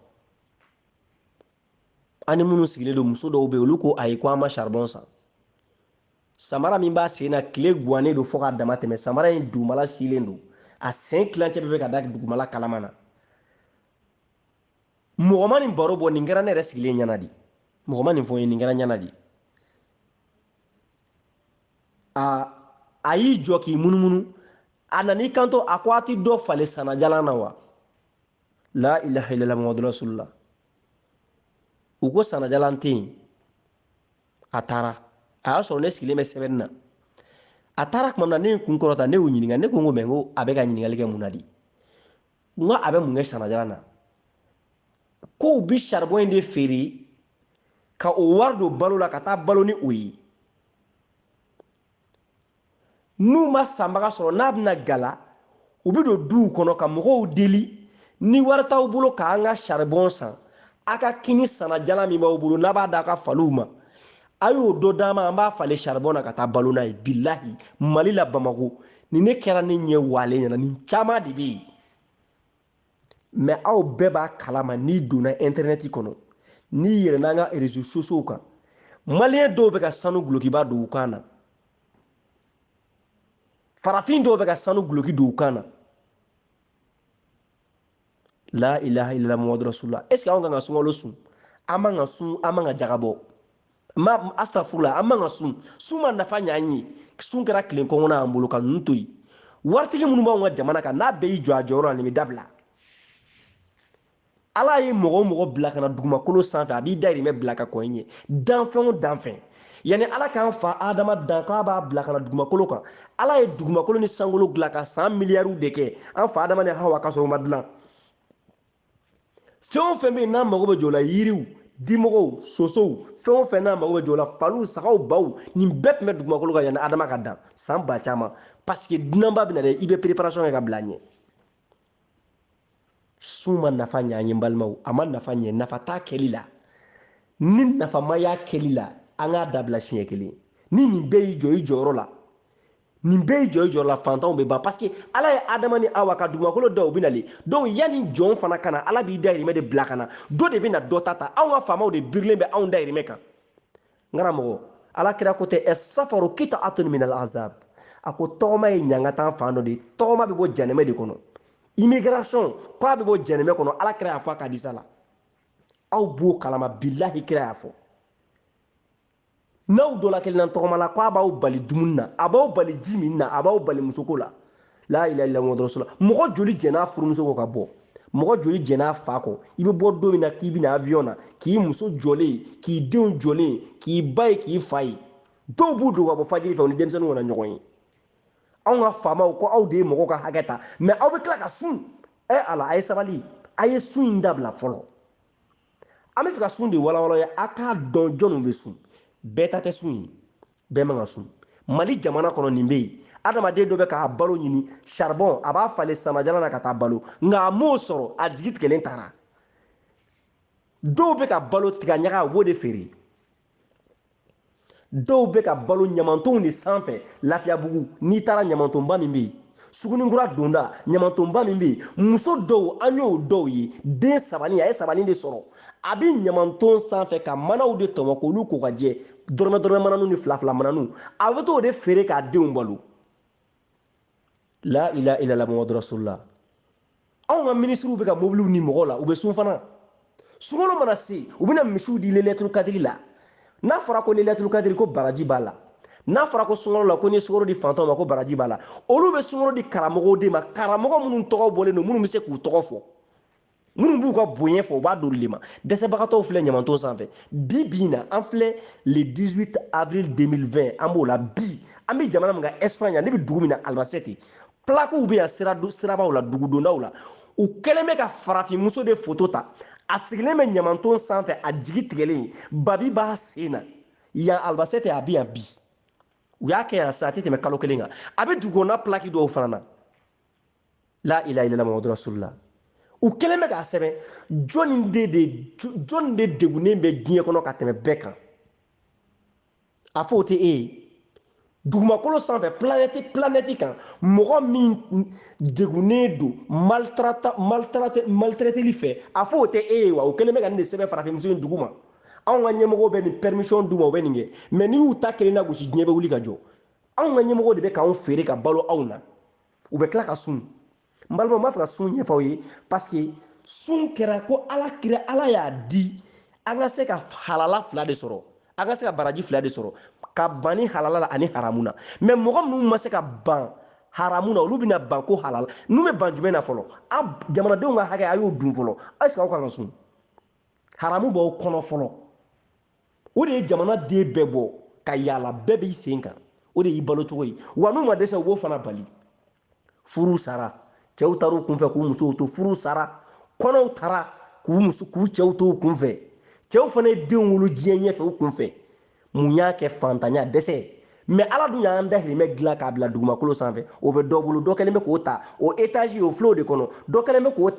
Ani minnu sigilen don, muso dɔw bɛ yen olu ko ayi ko an ma charbon san. Samara min b'a sen na tile guwanen don fo k'a dama tɛmɛ, samara in dugumala silen don, a sen kilancɛ bɛ ka da dugumala kalama na. Mɔgɔ ma nin baro bɔ, nin kɛra ne yɛrɛ sigilen ɲɛna di. Mɔgɔ ma nin fɔ n ye, nin kɛra ɲɛna di. A y'i jɔ k'i munumunu, a nan'i kanto a ko a ti dɔ falen sanajalan na wa? La ilaha illallah Muhammadu Rasulullah. U ko sanajalan tɛ yen. A taara. A y'a sɔrɔ ne sigilen bɛ sɛbɛnni na. A taara tuma min na ne ye kun kɔrɔta, ne y'u ɲininka, ne ko n ko a bɛ ka ɲininkali kɛ mun na di? N ko a bɛ mun kɛ sanajalan na? Ko u bi charbon in de feere ka o wari don balo la ka taa balo ni o ye. N'u ma sanbaga sɔrɔ, n'a bɛna gala, u bɛ don duw kɔnɔ ka mɔgɔw deli, ni wari t'aw bolo k'an ka charbon san, a ka kini sanajalan min b'aw bolo n'a b'a d'a ka faliw ma, a y'o dɔ d'an ma, an b'a falen charbon na ka taa balo n'a ye. Bilahi Mali la Bamako, nin ne kɛra ne ɲɛ walen ɲɛna, nin caman de bɛ yen. Mais aw bɛɛ b'a kalama n'i donna internet kɔnɔ, n'i yɛlɛnna an ka réseaux sociaux kan, maliyɛn dɔw bɛ ka sanu gulokiba don u kan na, farafin dɔw bɛ ka sanu guloki don u kan na. La ilaha illallah Muhammadu Rasulullah. Est ce que anw kan ka sunkalo sun? An man ka sun, an man ka jagabɔ. Astafurlah, an man ka sun. Sun ma nafa ɲɛ an ye. Sun kɛra tile kɔngɔna an bolo ka ninnu to yen. Waritigi minnu b'anw ka jamana kan, n'a bɛɛ y'i jɔ a jɔyɔrɔ la, nin bɛ dabila. Ala ye mɔgɔ o mɔgɔ bila ka na dugumakolo sanfɛ, a b'i dahirimɛ bila ka kɔn i ɲɛ. Danfɛn o danfɛn. Yani Ala k'an fa Adama dan k'a b'a bila ka na dugumakolo kan, Ala ye dugumakolo ni sankolo dilan ka san miliyariw de kɛ. An fa Adama ni Hawa ka sɔrɔ o ma dilan. Fɛn o fɛn bɛ yen n'an mago bɛ jɔ o la, yiriw, dimɔgɔw sosow fɛn o fɛn n'a mago bɛ jɔ o la faliw sagaw baw nin bɛɛ tun bɛ dugumakolo kan yanni adama ka dan san ba caman parce que dunanba bɛ na dɛ i bɛ préparation kɛ ka bila ɲɛ sun ma nafa ɲɛ an ye balimaw a ma nafa ɲɛ nafa t'a kɛli la ni nafa ma y'a kɛli la an k'a dabila siɲɛ kelen ni nin bɛɛ y'i jɔ i jɔyɔrɔ la nin bɛɛ y'i jɔ i jɔyɔrɔ la fantanw bɛ ban parce que ala ye adama ni awa ka dugumakolo da o bɛ nalen donc yanni jɔn fana ka na ala b'i dayirimɛ de bila ka na dɔ de bɛ na dɔ ta anw ka faamaw de birilen bɛ anw dayirimɛ kan n karamɔgɔ ala kira ko tɛ safaru kita atun minal azab a ko tɔgɔma ye ɲangataan fan dɔ de tɔgɔma bɛ bɔ janɛmɛ de kɔnɔ immigration k'a bɛ bɔ janɛmɛ kɔnɔ ala kira y'a fɔ a ka hadisa la aw b'o kalama bilahi kira y'a fɔ n'aw dɔ la kelen na tɔgɔma la k'a b'aw bali dumuni na a b'aw bali ji min na a b'aw bali musoko la la ilaha illallah muhamadu rasulullah mɔgɔ joli jɛn'a furumuso kɔ ka bɔ mɔgɔ joli jɛn'a fa kɔ i bɛ bɔ don min na k'i bɛna avion na k'i muso jɔlen k'i denw jɔlen k'i ba ye k'i fa ye dɔw b'u dogo ka bɔ fajiri fɛ u ni denmisɛnninw kana ɲɔgɔn ye anw ka faamaw ko aw de ye mɔgɔw ka hakɛ ta mais aw bɛ tila ka sun ala a ye sabali a ye sun in dabila fɔlɔ an bɛ fɛ ka sun de walawala ye a k'a dɔn jɔnniw bɛ sun bɛɛ ta tɛ sun ye bɛɛ man ka sun mali jamana kɔnɔ nin bɛ yen adamaden dɔ bɛ k'a balo ɲini charbon a b'a falen samajala na ka taa balo nka a m'o sɔrɔ a jigi tigɛlen taara dɔw bɛ ka balo tigaɲaga a b'o de feere dɔw bɛ ka balo ɲamantonw de sanfɛ lafiyabugu n'i taara ɲamantonba min bɛ yen sugunikura donda ɲamantonba min bɛ yen muso dɔw an y'o dɔw ye den sabani a ye sabani de sɔrɔ a bɛ ɲamanton sanfɛ ka manaw de tɔmɔ k'olu ko ka jɛ dɔrɔmɛ dɔrɔmɛ mananu ni fila fila mananu a bɛ t'o de feere k'a denw balo la ilaha illallah muhamadu rasulullah anw ka minisiriw bɛ ka mobiliw ni mɔgɔw la u bɛ sun fana sunkalo mana se u bɛna misiw di lelɛturu kadiri la n'a fɔra ko lelɛturu kadiri ko baraji b'a la n'a fɔra ko sunkalo la ko ni sunkalo di fantanw ma ko baraji b'a la olu bɛ sunkalo di karamɔgɔw de ma karamɔgɔ minnu tɔgɔ bɔlen don minnu bɛ se k'u tɔgɔ fɔ minnu b'u ka bonya fɔ u b'a d'olu de ma dɛsɛbagatɔw filɛ ɲamanton sanfɛ bi bi na an filɛ le 18 avril 2020 an b'o la bi an bɛ jamana min kan Espagne ne bɛ dugu min na Albacete plaquew bɛ yan sirabaw la dugudondaw la u kɛlen bɛ ka farafinmuso de photo ta a sigilen bɛ ɲamanton sanfɛ a jigi tigɛlen babi b'a sen na yan Albacete a bɛ yan bi u y'a kɛ yan sa a tɛ tɛmɛ kalo kelen kan a bɛ dugukɔnɔna plaque dɔw fana na la ilaha illallah muhamadu rasulullah u kɛlen bɛ k'a sɛbɛn jɔnni de degunnen bɛ diɲɛ kɔnɔ ka tɛmɛ bɛɛ kan a fɔ o tɛ e ye dugumakolo sanfɛ planète kan mɔgɔ min degunnen don maltraiteli fɛ a fɔ o tɛ e ye wa o kɛlen bɛ ka nin de sɛbɛn farafinmuso in dugu ma anw ka ɲɛmɔgɔw bɛ nin permission d'u ma u bɛ nin kɛ mais n'i y'u ta kelen na gosi diɲɛ bɛ wuli ka jɔ anw ka ɲɛmɔgɔw de bɛ k'anw feere ka balo aw na u bɛ tila ka sun n balimaw n b'a fɛ ka sun ɲɛfɔ aw ye parce que sun kɛra ko ala y'a di an ka se ka halala fila de sɔrɔ an ka se ka baraji fila de sɔrɔ ka ban ni halala la ani haramu na mais mɔgɔ minnu ma se ka ban haramu na olu bɛna ban ko halala n'u bɛ ban jumɛn na fɔlɔ jamanadenw ka hakɛ a y'o dun fɔlɔ est-ce que aw kan ka sun haramu b'aw kɔnɔ fɔlɔ o de ye jamanaden bɛɛ bɔ ka yaala bɛɛ b'i sen kan o de y'i balo cogo ye wa n'u ma dɛsɛ u b'o fana bali furu sara cɛw taara u kunfɛ k'u musow to furu sara kɔnɔw taara k'u cɛw to u kunfɛ cɛw fana ye denw wolo diɲɛ ɲɛfɛ u kunfɛ mun y'a kɛ fantanya dɛsɛ mais ala dun y'an dahirimɛ dilan k'a bila dugumakolo sanfɛ o bɛ dɔ bolo dɔ kɛlen bɛ k'o ta o étage o filɛ o de kɔnɔ dɔ kɛlen bɛ k'o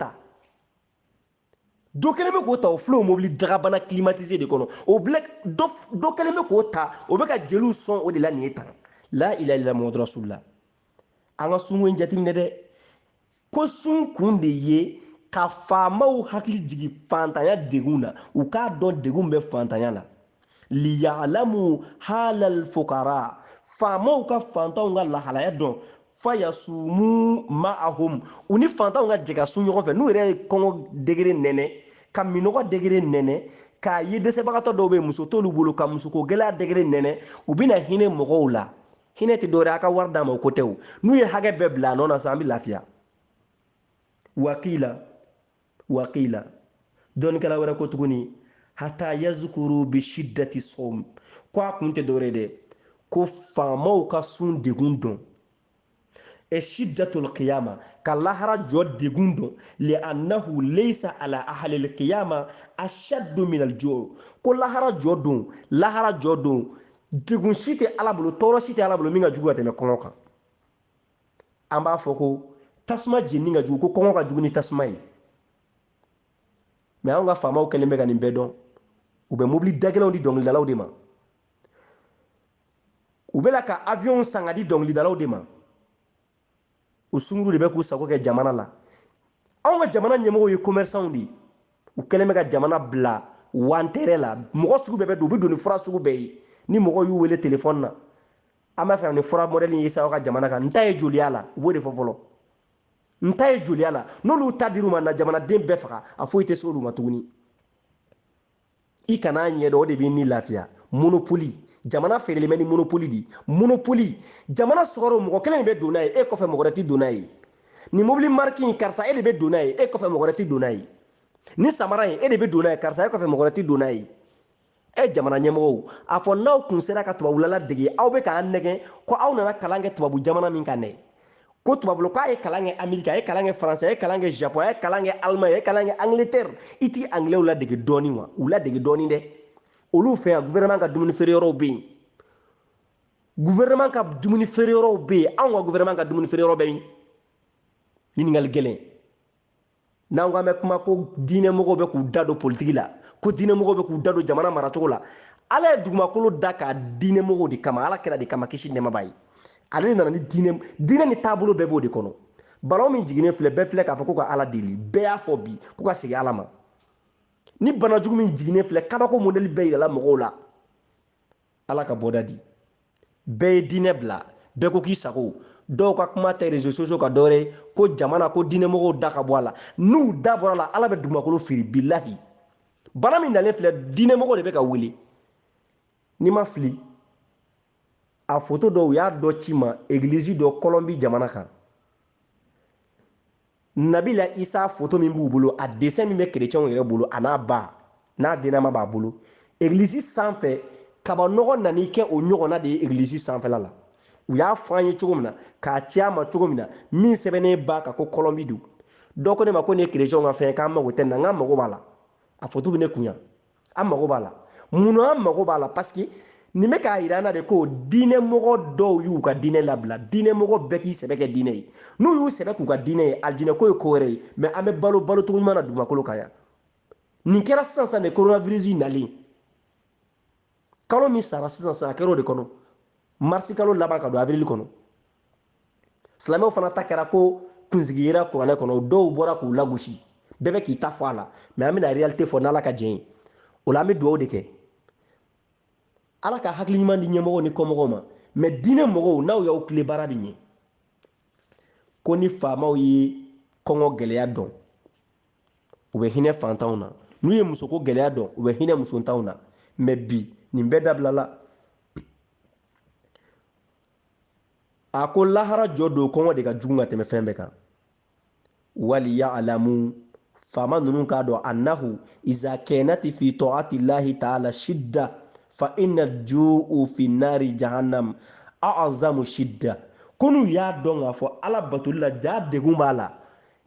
ta o filɛ o mobili dagabana climatisé de kɔnɔ o bilɛ dɔ kɛlen bɛ k'o ta o bɛ ka jeliw sɔn o de la nin ye tan la ilaha illallah muhamadu rasulullah an ka sunko in jateminɛ dɛ ko sun kun de ye ka faamaw hakili jigin fantanya degun na u k'a dɔn degun bɛ fantanya la liya'lamu halal fukara faamaw ka fantanw ka lahalaya dɔn fayasumu ma'ahum u ni fantanw ka jɛ ka sun ɲɔgɔn fɛ n'u yɛrɛ ye kɔngɔ degere nɛnɛ ka minɔgɔ degere nɛnɛ k'a ye dɛsɛbagatɔ dɔw bɛ yen muso t'olu bolo ka musoko gɛlɛya degere nɛnɛ u bɛna hinɛ mɔgɔw la hinɛ tɛ dɔwɛrɛ a ka wari d'a ma o ko tɛ o n'u ye hakɛ bɛɛ bila a nɔ na sa an bɛ lafiya wakila dɔnnikɛla wɛrɛ ko tuguni hata yazukuru bi shiddati sawm ko a kun tɛ dɔwɛrɛ dɛ ko faamaw ka sun degun dɔn e shiddatul qiyama ka lahara jɔ degun dɔn li annahu laysa ala ahli alqiyama ashaddu min aljo ko lahara jɔ don degun si tɛ ala bolo tɔɔrɔ si tɛ ala bolo min ka jugu ka tɛmɛ kɔngɔ kan an b'a fɔ ko tasuma jenini ka jugu ko kɔngɔ ka jugu ni tasuma ye mais anw ka faamaw kɛlen bɛ ka nin bɛɛ dɔn u bɛ mobili dagɛlɛnw di dɔnkilidalaw de ma u bɛ ka avion san ka di dɔnkilidalaw de ma u sunguru de bɛ k'u sago kɛ jamana la anw ka jamana ɲɛmɔgɔw ye commerçants de u kɛlen bɛ ka jamana bila wantɛrɛ la mɔgɔ sugu bɛɛ bɛ don u bɛ don ni fura sugu bɛɛ ye ni mɔgɔ y'u wele téléphone na an b'a fɛ ni fura modèle ye sa aw ka jamana kan n ta ye joliya la u b'o de fɔ fɔlɔ n ta ye joliya la n'olu ta dir'u ma na jamanaden bɛɛ faga a foyi tɛ se olu ma tuguni i kana ɲɛdɔn o de b'i ni lafiya monopole jamana feerelen bɛ ni monopole de monopole jamana sɔgɔrɔ mɔgɔ kelen bɛ don n'a ye e kɔfɛ mɔgɔ wɛrɛ tɛ don n'a ye ni mobili marque in karisa e de bɛ don n'a ye e kɔfɛ mɔgɔ wɛrɛ tɛ don n'a ye ni samara in e de bɛ don n'a ye karisa e kɔfɛ mɔgɔ wɛrɛ tɛ don n'a ye jamana ɲɛmɔgɔw a fɔ n'aw kun sera ka tubabulala dege aw bɛ k'an nɛgɛn ko aw nana kalan kɛ tubabu jamana min kan dɛ ko tubabu k'a ye kalan kɛ Amérique a ye kalan kɛ France a ye kalan kɛ Japon a ye kalan kɛ Allemagne a ye kalan kɛ Angleterre i t'i anglais ladege dɔɔni wa u ladege dɔɔni dɛ olu fɛ yan gouvernement ka dumuni feere yɔrɔw bɛ yen gouvernement ka dumuni feere yɔrɔw bɛ yen anw ka gouvernement ka dumuni feere yɔrɔ bɛ yen ɲininkali gɛlɛn n'an ko an bɛ kuma ko diinɛmɔgɔw bɛ k'u da don politique la ko diinɛmɔgɔw bɛ k'u da don jamana maracogo la ala ye dugumakolo da ka diinɛmɔgɔw de kama ala kɛra de kama kisi nɛɛma b'a ye ale de nana ni diinɛ ni taabolo bɛɛ b'o de kɔnɔ balawu min jiginnen filɛ bɛɛ filɛ k'a fɔ ko ka ala deli bɛɛ y'a fɔ bi ko ka segin ala ma ni bana jugu min jiginnen filɛ kabako modèle bɛɛ yirala mɔgɔw la ala ka bɔda di bɛɛ ye diinɛ bila bɛɛ ko k'i sago dɔw ka kuma tɛ réseaux sociaux ka dɔwɛrɛ ko jamana ko diinɛmɔgɔw da ka bɔ a la n'u da bɔra la ala bɛ dugumakolo firi bilahi bana min nalen filɛ diinɛmɔgɔw de bɛ ka wele n'i ma fili a photo dɔw u y'a dɔ ci ma église dɔ Colombie jamana kan Nabila Isa photo min b'u bolo a dessin min bɛ chrétiens yɛrɛ bolo a n'a ba n'a denama b'a bolo église sanfɛ kaba nɔgɔ nan'i kɛ o ɲɔgɔnna de ye église sanfɛla la u y'a fɔ an ye cogo min na k'a ci a ma cogo min na min sɛbɛnnen b'a kan ko Colombie don dɔ ko ne ma ko nin ye chrétiens ka fɛn ye k'an mago tɛ nin na n k'an mago b'a la a photo bɛ ne kun yan an mago b'a la munna an mago b'a la parce que nin bɛ k'a yira an na de ko diinɛmɔgɔ dɔw y'u ka diinɛ labila diinɛmɔgɔ bɛɛ k'i sɛbɛ kɛ diinɛ ye n'u y'u sɛbɛ k'u ka diinɛ ye alijinɛ ko ye ko wɛrɛ ye mais an bɛ balo cogo ɲuman na dugumakolo kan yan nin kɛra sisan de coronavirus nalen kalo min sara sisan a kɛra o de kɔnɔ marisi kalo laban ka don avril kɔnɔ silamɛw fana ta kɛra ko kunsigi yera kuranɛ kɔnɔ dɔw bɔra k'u lagosi bɛɛ bɛ k'i ta fɔ a la mais an bɛna réalité fɔ n'ala ka jɛn ye o la an bɛ dugawu de kɛ ala ka hakili ɲuman di ɲɛmɔgɔw ni kɔmɔgɔw ma mais diinɛ mɔgɔw n'aw y'aw tile baara bɛ ɲɛ ko ni faamaw ye kɔngɔ gɛlɛya dɔn u bɛ hinɛ fantanw na n'u ye musoko gɛlɛya dɔn u bɛ hinɛ musontanw na mais bi nin bɛɛ dabilala a ko lahara jɔ don kɔngɔ de ka jugu ka tɛmɛ fɛn bɛɛ kan wali ya'lamu faama ninnu k'a dɔn annahu iza kanati fi ta'ati llahi ta'ala shidda fa inna ju'u fi nari jahannam a'zamu shidda ko n'u y'a dɔn k'a fɔ ala batoli la ja degun b'a la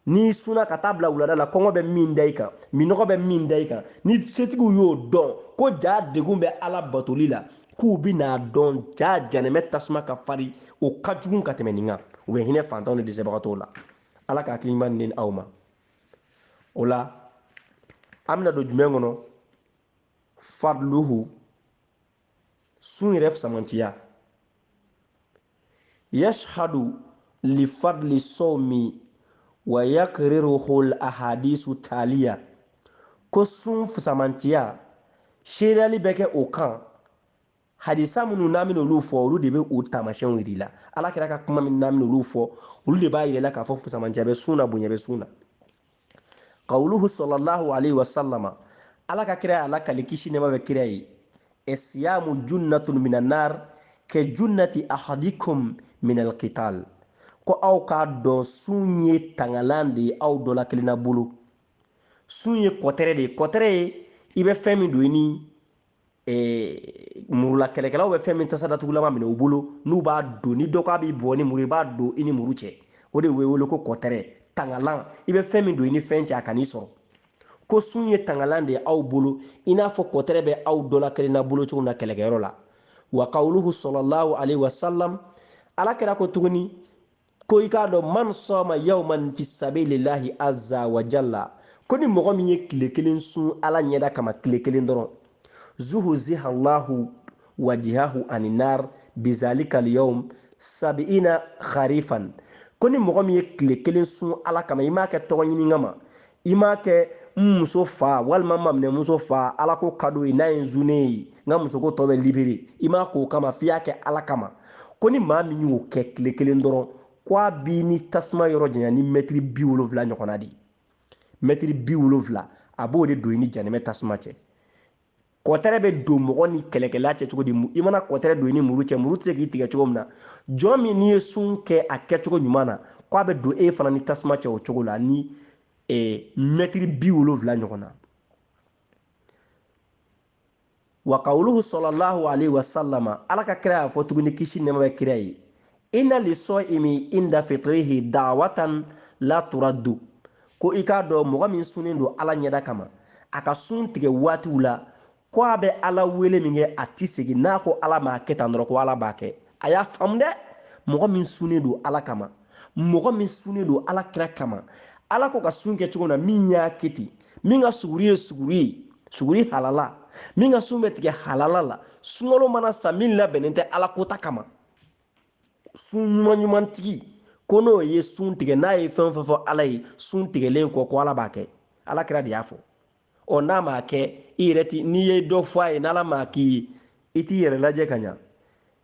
n'i sunna ka taa bila wulada la kɔngɔ bɛ min da i kan minɔgɔ bɛ min da i kan ni setigiw y'o dɔn ko ja degun bɛ ala batoli la k'u bɛ n'a dɔn ja janɛmɛ tasuma ka farin o ka jugu ka tɛmɛ nin kan u bɛ hinɛ fantanw ni dɛsɛbagatɔw la ala ka hakili ɲuman di aw ma o la an bɛna don jumɛn kɔnɔ fadluhu sun yɛrɛ samantiya yashhadu li fadli sawmi wa yakriruhu al ahadisu taliya ko sun samantiya seereyali bɛ kɛ o kan hadisa minnu n'an bɛna olu fɔ olu de bɛ o taamasiyɛnw yir'i la ala kɛra ka kuma min n'an bɛna olu fɔ olu de b'a yira i la k'a fɔ fusamantiya bɛ sun na bonya bɛ sun na qawluhu sallallahu alayhi wa sallama ala ka kira ala kali kisi nɛma bɛ kira ye siyamu junnatun minan nar ka junnati ahadikum min alqital ko aw k'a dɔn sun ye tangalan de ye aw dɔ la kelenna bolo sun ye kɔtɛrɛ de ye kɔtɛrɛ ye i bɛ fɛn min don i ni murula kɛlɛkɛlaw bɛ fɛn min tasa datugulama minɛ u bolo n'u b'a don ni dɔ k'a b'i bɔ ni muru i b'a don i ni muru cɛ o de bɛ wele ko kɔtɛrɛ tangalan i bɛ fɛn min don i ni fɛn cɛ a kan'i sɔrɔ ko sun ye tangalan de ye aw bolo i n'a fɔ kɔtɛrɛ bɛ aw dɔ la kelen na bolo cogo min na kɛlɛkɛyɔrɔ la wa qawluhu sallallahu alaihi wasallam ala kɛra ko tuguni ko i k'a dɔn man sɔma yawman fi sabilillahi azza wa jalla ko ni mɔgɔ min ye tile kelen sun ala ɲɛda kama tile kelen dɔrɔn zuhuziha allahu wajihahu aninar bizalika alyawm sab'ina kharifan ko ni mɔgɔ min ye tile kelen sun ala kama i m'a kɛ tɔgɔ ɲini kama i m'a kɛ n muso fa walima n maminɛ muso fa ala ko ka d'o ye n'a ye n zunnen ye n ka musoko tɔ bɛ libere i m'a k'o kama f'i y'a kɛ ala kama ko ni maa min y'o kɛ tile kelen dɔrɔn ko a b'i ni tasuma yɔrɔ janya ni mɛtiri 70 ɲɔgɔnna de ye mɛtiri 70 a b'o de don i ni janɛmɛ tasuma cɛ kɔtɛrɛ bɛ don mɔgɔ ni kɛlɛkɛla cɛ cogo di i mana kɔtɛrɛ don i ni muru cɛ muru tɛ se k'i tigɛ cogo min na jɔn min n'i ye sun kɛ a kɛcogo ɲuman na ko a bɛ don e fana ni tasuma cɛ o cogo la ni mɛtiri 70 ɲɔgɔn na wa qawluhu sallallahu alaihi wasallam ala ka kira y'a fɔ tuguni kisi nɛɛma bɛ kira ye inna lis-sa'imi inda fitrihi da'watan la turaddu ko i k'a dɔn mɔgɔ min sunnen don ala ɲɛda kama a ka sun tigɛ waatiw la ko a bɛ ala wele min kɛ a ti segin n'a ko ala m'a kɛ tan dɔrɔn ko ala b'a kɛ a y'a faamu dɛ mɔgɔ min sunnen don ala kama mɔgɔ min sunnen don ala kira kama ala ko ka sun kɛ cogo na min y'a kɛ ten min ka suguri ye suguri ye suguri halala min ka sun bɛ tigɛ halala la sunkalo mana sa min labɛnnen tɛ ala kota kama sun ɲuman ɲuman tigi ko n'o ye sun tigɛ n'a ye fɛn o fɛn fɔ ala ye sun tigɛlen kɔ ko ala b'a kɛ ala kira de y'a fɔ n'a m'a kɛ i yɛrɛ ti n'i ye dɔ fɔ a ye n'ala m'a k'i ye i t'i yɛrɛ lajɛ ka ɲa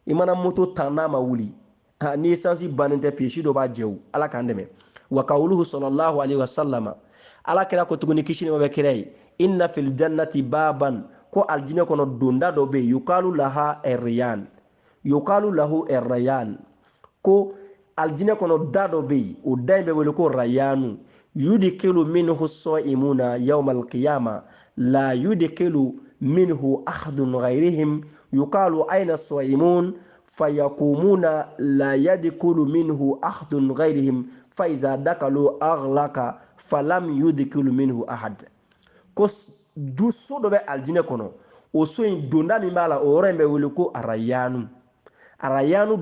i mana moto ta n'a ma wuli ni esansi bannen tɛ piyesi dɔ b'a jɛ o ala k'an dɛmɛ wa qawluhu sallallahu alaihi wasallam ala kira ko tuguni kisi nɛɛma bɛ kira ye inna fil jannati baban ko aljinɛ kɔnɔ donda dɔ bɛ yen yukalu lahu errayan ko aljinɛ kɔnɔ da dɔ bɛ yen o da in bɛ wele ko rayanu yudkilu minhu as-sa'imuna yawm al-qiyamah la yudkilu minhu ahadun ghayrihim yuqalu ayna as-sa'imun fayakumuna la yadkhulu minhu ahadun ghayrihim fa iza dakalu aghlaqa falam yudkilu minhu ahad ko du so dɔ bɛ aljinɛ kɔnɔ o so in donda min b'a la o yɔrɔ in bɛ wele ko arayanu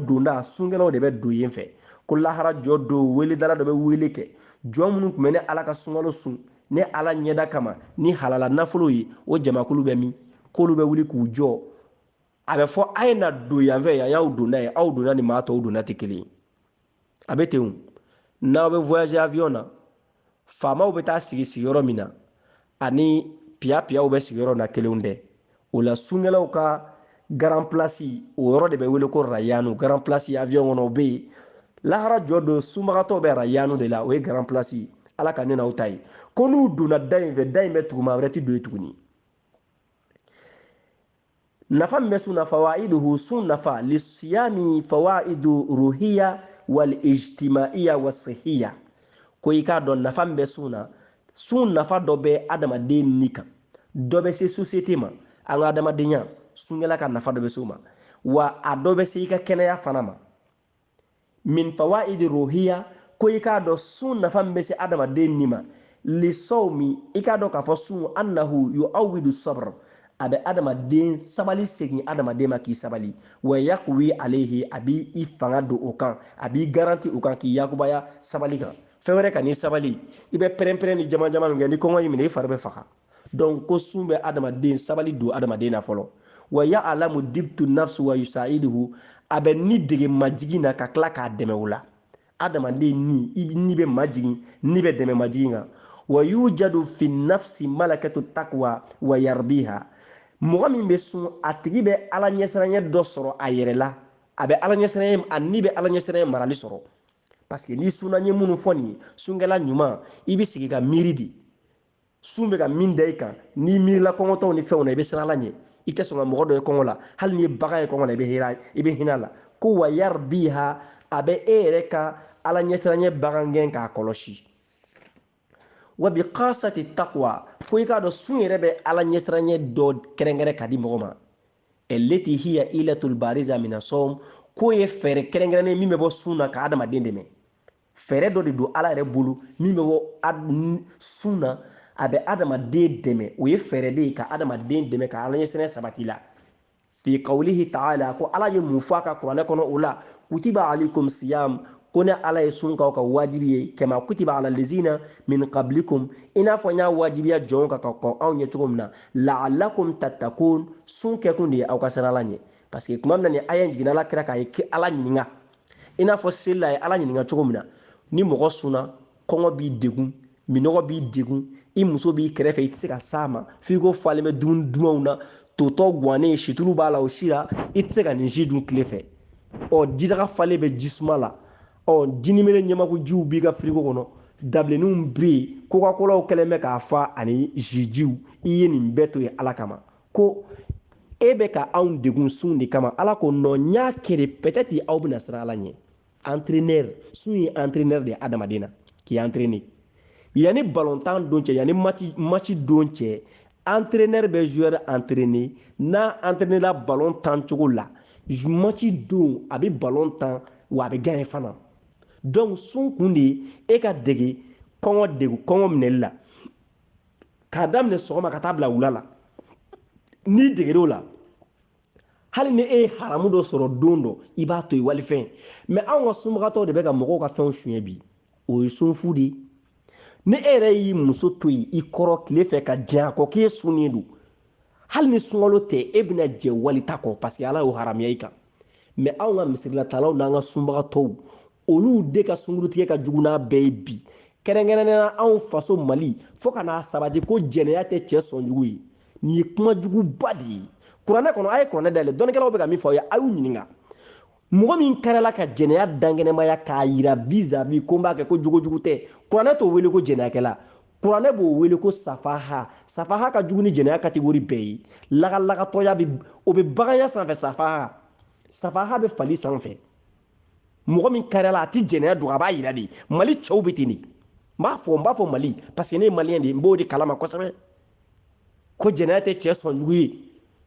donda sunkɛlaw de bɛ don yen fɛ ko lahara jɔ don weledala dɔ bɛ wele kɛ jɔn minnu tun bɛ ne ala ka sunkalo sun ne ala ɲɛda kama ni halala nafolo ye o jamakulu bɛ min k'olu bɛ wuli k'u jɔ a bɛ fɔ a ye na don yan fɛ yan y'aw donda ye aw donda ni maa tɔw donda tɛ kelen ye a bɛ ten o n'aw bɛ voyager avion na faamaw bɛ taa sigi sigiyɔrɔ min na ani piyapiyaw bɛ sigiyɔrɔ na kelenw tɛ o la sunkɛlaw ka grand place o yɔrɔ de bɛ wele ko rayanu grand place avion kɔnɔ o bɛ yen lahara jɔ don sunbagatɔw bɛ rayanu de la o ye grand place ala ka ne n'aw ta ye ko n'u donna da in fɛ da in bɛ tugu maa wɛrɛ ti don yen tuguni nafa min bɛ sun na fawaiduhu sun nafa lisiyami fawaidu ruhiya wal ijtimaiya wa sihiya ko i k'a dɔn nafa min bɛ sun nafa dɔ bɛ adamaden ni kan dɔ bɛ se société ma an ka adamadenya sunkɛla ka nafa dɔ bɛ se o ma wa a dɔ bɛ se i ka kɛnɛya fana ma min fawaidi ruhiya ko i k'a dɔn sun nafa min bɛ se adamaden ni ma lisawmi i k'a dɔn k'a fɔ sun annahu yu'awwidu sabr a bɛ adamaden sabali segin adamaden ma k'i sabali wa yaqwi alayhi a b'i i fanga don o kan a b'i garanti o kan k'i yakubaya sabali kan fɛn wɛrɛ ka n'i sabali i bɛ pɛrɛn-pɛrɛn ni jama-jama min kɛ ni kɔngɔ y'i minɛ i fari bɛ faga donc ko sun bɛ adamaden sabali don adamaden na fɔlɔ wa ya'lamu dibtu nafsu wa yusaiduhu a bɛ ni dege majigin na ka tila k'a dɛmɛ o la adamaden ni bɛ majigin ni bɛ dɛmɛ majigin kan wa yujadu fi nafsi malakatu taqwa wa yarbiha mɔgɔ min bɛ sun a tigi bɛ ala ɲɛsiranɲɛ dɔ sɔrɔ a yɛrɛ la a bɛ ala ɲɛsiranɲɛ a ni bɛ ala ɲɛsiranɲɛ marali sɔrɔ parce que ni sunna ɲɛ minnu fɔ nin ye sunkɛla ɲuman i bɛ sigi ka miiri de sun bɛ ka min da i kan n'i miirila kɔngɔtɔw ni fɛnw na i bɛ siran ala ɲɛ i tɛ sɔn ka mɔgɔ dɔ ye kɔngɔ la hali ni ye bagan ye kɔngɔ la i bɛ hinɛ a la ko wa yarbiha a bɛ e yɛrɛ ka ala ɲɛsiranɲɛ bagan gɛn k'a kɔlɔsi wa bi qasati taqwa ko i k'a dɔn sun yɛrɛ bɛ ala ɲɛsiranɲɛ dɔ kɛrɛnkɛrɛn ka di mɔgɔ ma allati hiya ilatul bariza min as-sawm ko ye fɛɛrɛ kɛrɛnkɛrɛnnen min bɛ bɔ sun na ka adamaden dɛmɛ. Fɛɛrɛ dɔ de don ala yɛrɛ bolo min bɛ bɔ sun na a bɛ adamaden dɛmɛ. O ye fɛɛrɛ de ye ka adamaden dɛmɛ ka ala ɲɛsinnen sabati la. Fi qawlihi ta'ala ko ala ye mun fɔ a ka kuranɛ kɔnɔ o la kutiba alaykum siyam ko ne ala ye sun k'aw ka wajibi ye kama kutiba ala lezina min qablikum i n'a fɔ n y'a wajibiya jɔnw kan ka kɔn anw ɲɛ cogo min na la'allakum tattaqun sun kɛkun de ye aw ka siran ala ɲɛ parce que tuma min na ni aya in jiginna ala kira k'a ye ala ɲininka i n'a fɔ seli la a ye ala ɲininka cogo min na ni mɔgɔ sunna kɔngɔ b'i degun minɔgɔ b'i degun i muso b'i kɛrɛfɛ i tɛ se ka s'a ma f'i ko falen bɛ dumuni dumanw na totɔ gannen situlu b'a la o si la i tɛ se ka nin si dun tile fɛ jidaga falen bɛ jisuma la jinimere ɲɛmaku jiw b'i ka firigo kɔnɔ dabilenninw bɛ yen kokakolaw kɛlen bɛ k'a fa ani zijiw i ye nin bɛɛ to ye ala kama ko e bɛ ka anw degun sun de kama ala ko non n y'a kɛ de peut-être aw bɛna siran ala ɲɛ entraîneur sun ye entraîneur de ye adamaden na k'i entraîner yanni balontan don cɛ yanni match don cɛ entraîneur bɛ joueur entraîner n'a entraîner la ballon tan cogo la match don a bɛ ballon tan wa a bɛ gagner fana donc sun kun de ye e ka dege kɔngɔ minɛli la k'a daminɛ sɔgɔma ka taa bila wula la n'i deger'o la hali ni e ye haramu dɔ sɔrɔ don dɔ i b'a to yen walifɛn mais anw ka sunbagatɔw de bɛ ka mɔgɔw ka fɛnw suɲɛ bi o ye sunfu de ye ni e yɛrɛ y'i muso to yen i kɔrɔ tile fɛ ka diɲɛ a kɔ k'e sunnen don hali ni sunkalo tɛ e bɛna jɛ walita kɔ parce que ala y'o haramuya i kan mais anw ka misirilataalaw n'an ka sunbagatɔw olu de ka sunkurutigɛ ka jugu n'a bɛɛ ye bi kɛrɛnkɛrɛnnenya anw faso mali fo ka n'a sabati ko jɛnɛya tɛ cɛ sɔnjugu ye nin ye kuma juguba de ye kuranɛ kɔnɔ a ye kuranɛ dayɛlɛ dɔnnikɛlaw bɛ ka min fɔ aw ye a y'u ɲininka mɔgɔ min kɛrɛla ka jɛnɛya dankɛnɛmaya k'a yira vis-à-vis ko n b'a kɛ ko jogojugu tɛ kuranɛ t'o wele ko jɛnɛyakɛla kuranɛ b'o wele ko safaha safaha ka jugu ni jɛnɛya catégorie bɛɛ ye lagalagatɔya o bɛ baganya sanfɛ safaha bɛ fali sanfɛ mɔgɔ min kɛrɛla a tɛ jɛnɛya dɔn a b'a yira de mali cɛw bɛ ten de n b'a fɔ mali parce que ne ye maliyɛn de ye n b'o de kalama kosɛbɛ ko jɛnɛya tɛ cɛ sɔnjugu ye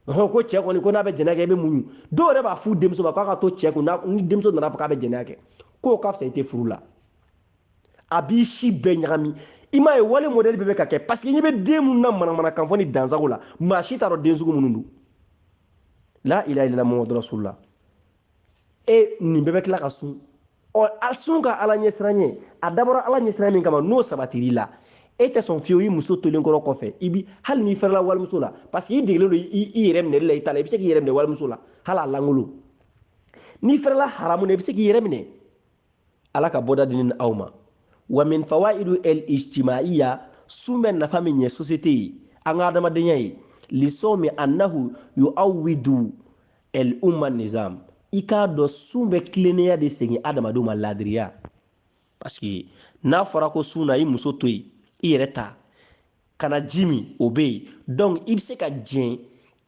ko cɛ kɔni ko n'a bɛ jɛnɛya kɛ i bɛ muɲu dɔw yɛrɛ b'a f'u denmuso ma k'a ka to cɛ kun ni denmuso nana fɔ k'a bɛ jɛnɛya kɛ k'o ka fisa i tɛ furu la a b'i si bɛɛ ɲagami i m'a ye wale modèle bɛ ka kɛ parce que i bɛ den minnu na manamanakan fɔ ni dansago la maa si t'a dɔn den sugu minnu don la ilaha illallah muhamadu rasulullah nin bɛɛ bɛ tila ka sun a sun ka ala ɲɛsiranɲɛ a dabɔra ala ɲɛsiranɲɛ min kama n'o sabatir'i la e tɛ sɔn fiyewu i muso tolen kɔrɔ kɔfɛ i bi hali n'i fɛrɛla walimuso la parce que i degelen don i yɛrɛ minɛli la i ta la i bɛ se k'i yɛrɛ minɛ walimuso la hali a langolo n'i fɛrɛla haramu na i bɛ se k'i yɛrɛ minɛ ala ka bɔda di ni aw ma wa min fawaidu el ijtimaiya sun bɛ nafa min ɲɛ société ye an ka adamadenya ye lisawmi annahu yu'awwidu el umma nizam i k'a dɔn sun bɛ tilennenya de segin adamadenw ma laadiriya parce que n'a fɔra ko sun na i muso to yen i yɛrɛ ta kana ji min o bɛ yen donc i bɛ se ka jɛn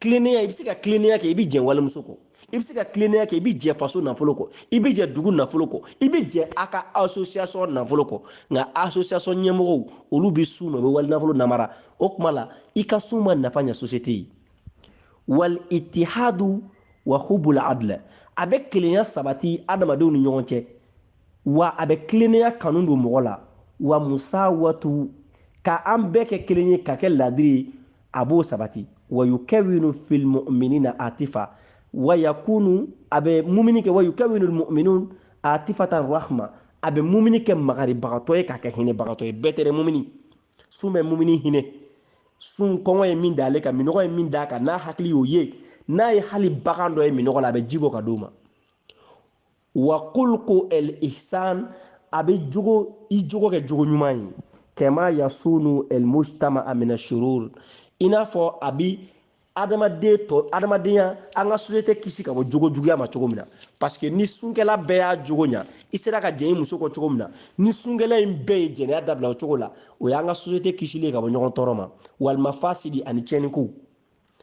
tilennenya i bɛ se ka tilennenya kɛ i bɛ jɛn walimuso kɔ i bɛ se ka tilennenya kɛ i bɛ jɛ faso nafolo kɔ i bɛ jɛ dugu nafolo kɔ i bɛ jɛ a ka association nafolo kɔ nka association ɲɛmɔgɔw olu bɛ sun na u bɛ wali nafolo namara o tuma la i ka sun ma nafa ɲɛ société ye wal itihadu wa hubul adl a bɛ kelenya sabati adamadenw ni ɲɔgɔn cɛ wa a bɛ tilennenya kanu don mɔgɔ la wa musawatu ka an bɛɛ kɛ kelen ye ka kɛ laadiri ye a b'o sabati wa yukawinu fil mu'minina atifa wa yakunu a bɛ mumini kɛ wa yukawinu mu'minun atifatan rahma a bɛ mumini kɛ magaribagatɔ ye k'a kɛ hinɛbagatɔ ye bɛɛ tɛ dɛ mumini sun bɛ mumini hinɛ sun kɔngɔ ye min d'ale kan minɔgɔ ye min d'a kan n'a hakili y'o ye n'a ye hali bagan dɔ ye minɔgɔ la a bɛ ji bɔ ka d'o ma wa kulku el ihsan a bɛ i jogo kɛ jogo ɲuman ye kɛma yasunu el mujtama amina shurur i n'a fɔ a bi adamadenya an ka société kisi ka bɔ jogo juguya ma cogo min na parce que ni sunkɛla bɛɛ y'a jogo ɲa i sera ka jɛn i muso kɔ cogo min na ni sunkɛla in bɛɛ ye jɛnɛya dabila o cogo la o y'an ka société kisilen ka bɔ ɲɔgɔn tɔɔrɔ ma walima fasidi ani tiɲɛniko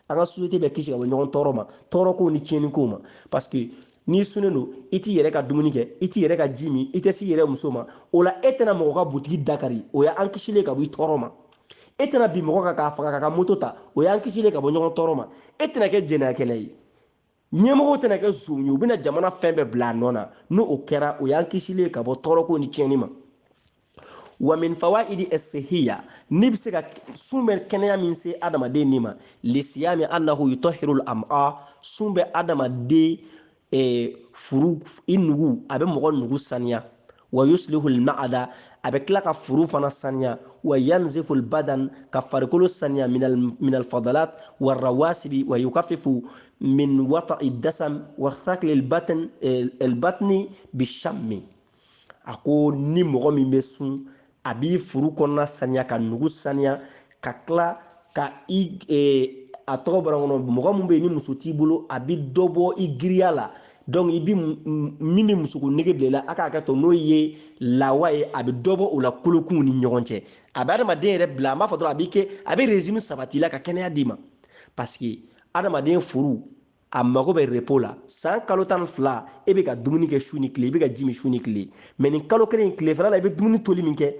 an ka société bɛ kisi ka bɔ ɲɔgɔn tɔɔrɔ ma tɔɔrɔkow ni tiɲɛnikow ma parce que n'i sunnen don i t'i yɛrɛ ka dumuni kɛ i t'i yɛrɛ ka ji min i tɛ s'i yɛrɛ muso ma o la e tɛna mɔgɔ ka butigi dakari o y'an kisilen ka bɔ i tɔɔrɔ ma e tɛna bi mɔgɔ kan k'a faga ka moto ta o y'an kisilen ka bɔ ɲɔgɔn tɔɔrɔ ma e tɛna kɛ jɛnɛyakɛla ye ɲɛmɔgɔw tɛna kɛ zon ye u bɛna jamana fɛn bɛɛ bila a nɔ na n'o o kɛra o y'an kisilen ka bɔ tɔɔrɔko ni tiɲɛni ma wa min fawaidi as-sihhiya ni bɛ se ka sun bɛ kɛnɛya min se adamaden ni ma lisiyami annahu yutahhiru al-am'a sun bɛ adamaden furu i nugu a bɛ mɔgɔ nugu saniya wa yuslihu al-ma'ada a bɛ tila ka furu fana saniya wa yanzifu al-badan ka farikolo saniya min al-fadalat wa rawasibi wa yukaffifu min wata'i dasam wa thaqli al-batni bi-shammi a ko ni mɔgɔ min bɛ sun a b'i furu kɔnɔna saniya ka nugu saniya ka tila ka a tɔgɔ bɔra kɔnɔ mɔgɔ min bɛ yen ni muso t'i bolo a bɛ dɔ bɔ i giriya la i bi min bɛ musoko nege bila i la a k'a kɛ to n'o ye lawa ye a bɛ dɔ bɔ o la kolokun ni ɲɔgɔn cɛ a bɛ adamaden yɛrɛ bila an b'a fɔ dɔrɔn a bɛ régime sabati la ka kɛnɛya d'i ma parce que adamaden furu a mago bɛ repos la san kalo 12 e bɛ ka dumuni kɛ su ni tile i bɛ ka ji min su ni tile mais nin kalo kelen tilefɛla la i bɛ dumuni toli min kɛ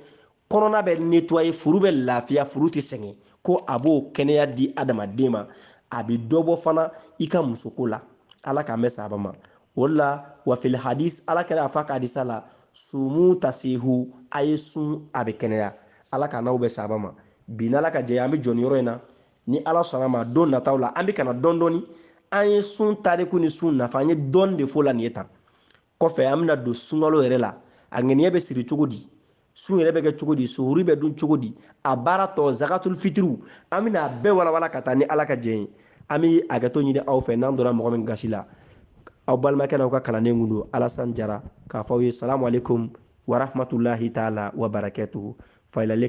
kɔnɔna bɛ nettoyer furu bɛ lafiya furu tɛ sɛgɛn ko a b'o kɛnɛya di adamaden ma a bɛ dɔ bɔ fana i ka musoko la ala k'an bɛ saba ma o la wa fil hadis ala kɛra a fa ka hadisa la sumu tasihu a ye sun a bɛ kɛnɛya ala k'an n'aw bɛ saba ma bi n'ala ka jɛ an bɛ jɔ nin yɔrɔ in na ni ala sɔnna ma don nataw la an bɛ kana dɔɔni dɔɔni an ye sun tariku ni sun nafa an ye dɔɔni de fɔ la nin ye tan kɔfɛ an bɛna don sunkalo yɛrɛ la a ŋaniya bɛ siri cogo di sun yɛrɛ bɛ kɛ cogo di suhuri bɛ dun cogo di a baara tɔ zakatul fitiriw an bɛna a bɛɛ walawala ka taa ni ala ka jɛ ye an bɛ hakɛto ɲini aw fɛ n'an donna mɔgɔ min gasi la aw balimakɛ n'aw ka kalanden kun don Alasan Jara k'a fɔ aw ye salamu aleykum wa rahmatulahi taala wa barakɛtuhu